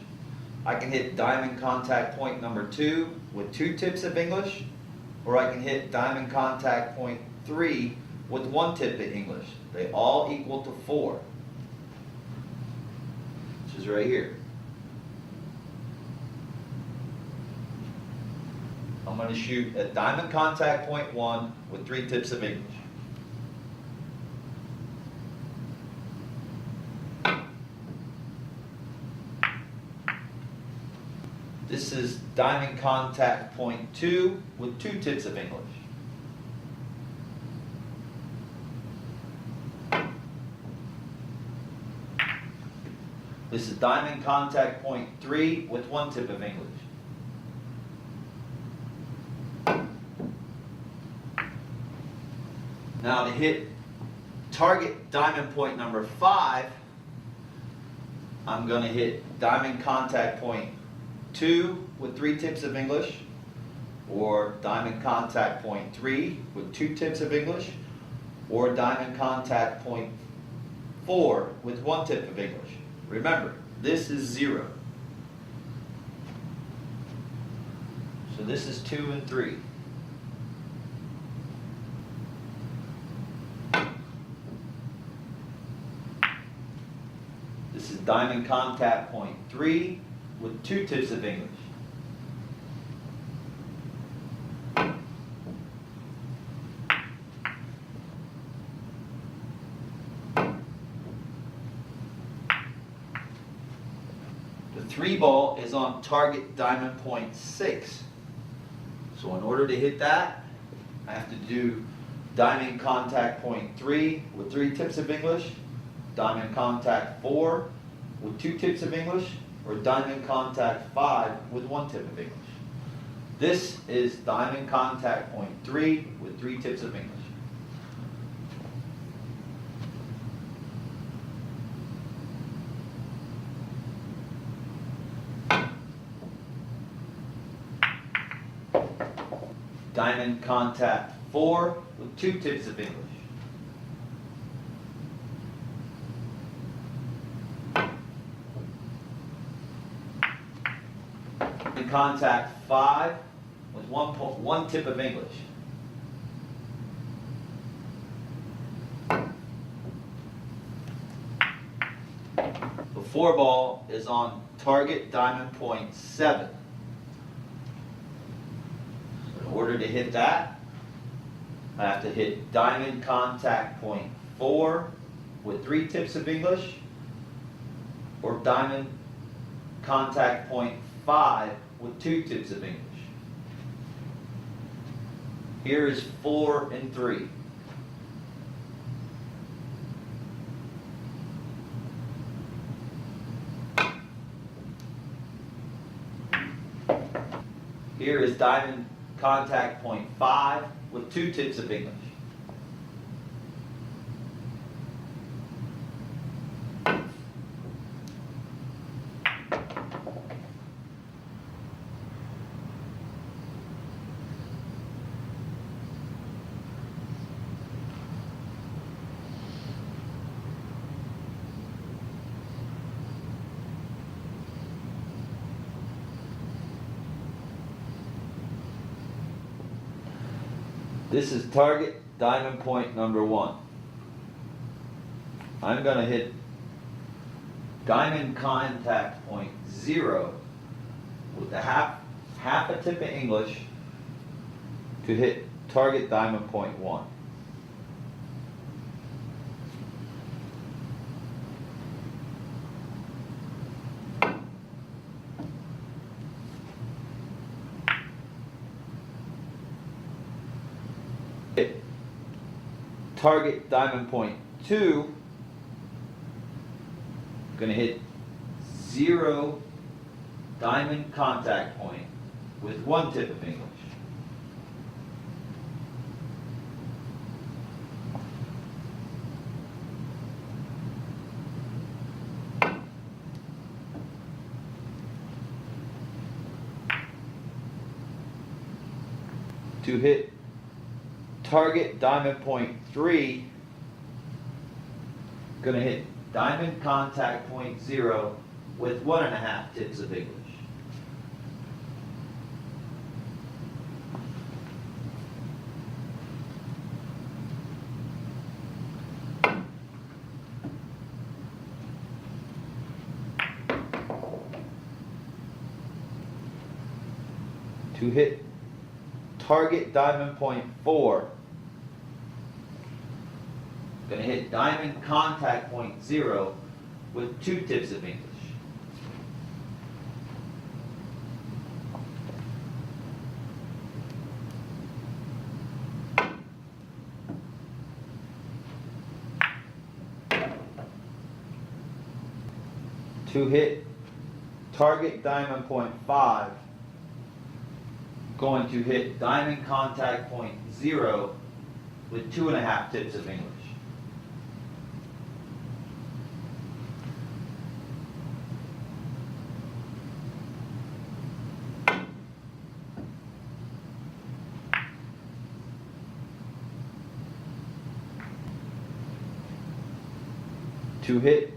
I can hit diamond contact point number 2 with 2 tips of English. Or I can hit diamond contact point 3 with 1 tip of English. They all equal to 4, which is right here. I'm going to shoot at diamond contact point 1 with 3 tips of English. This is diamond contact point 2 with 2 tips of English. This is diamond contact point 3 with 1 tip of English. Now to hit target diamond point number 5, I'm going to hit diamond contact point 2 with 3 tips of English, or diamond contact point 3 with 2 tips of English, or diamond contact point 4 with 1 tip of English. Remember, this is 0. So this is 2 and 3. This is diamond contact point 3 with 2 tips of English. The 3 ball is on target diamond point 6. So in order to hit that, I have to do diamond contact point 3 with 3 tips of English, diamond contact 4 with 2 tips of English, or diamond contact 5 with 1 tip of English. This is diamond contact point 3 with 3 tips of English. Diamond contact 4 with 2 tips of English. Diamond contact 5 with 1 tip of English. The 4 ball is on target diamond point 7. In order to hit that, I have to hit diamond contact point 4 with 3 tips of English, or diamond contact point 5 with 2 tips of English. Here is 4 and 3. Here is diamond contact point 5 with 2 tips of English. This is target diamond point number 1. I'm going to hit diamond contact point 0 with a half a tip of English to hit target diamond point 1. Hit target diamond point 2, going to hit 0 diamond contact point with 1 tip of English. To hit target diamond point 3, gonna hit diamond contact point 0 with 1.5 tips of English. To hit target diamond point 4, gonna hit diamond contact point 0 with 2 tips of English. To hit target diamond point 5, going to hit diamond contact point 0 with 2.5 tips of English. To hit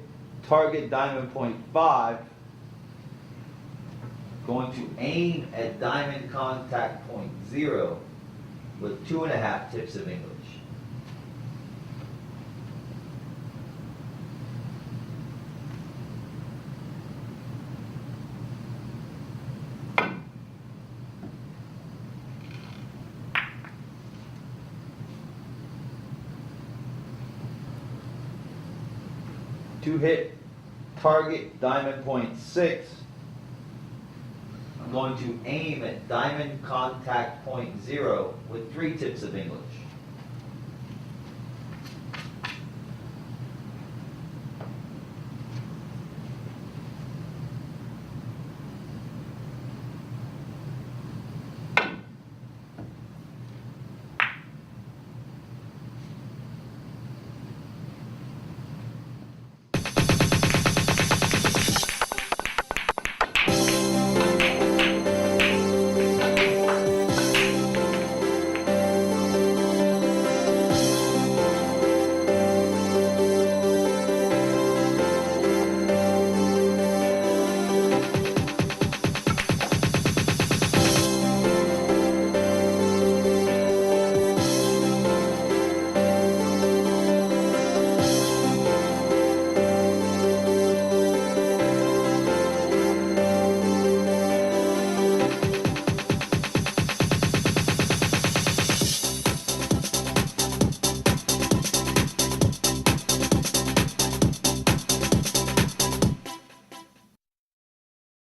target diamond point 5, going to aim at diamond contact point 0 with 2.5 tips of English. To hit target diamond point 6, I'm going to aim at diamond contact point 0 with 3 tips of English.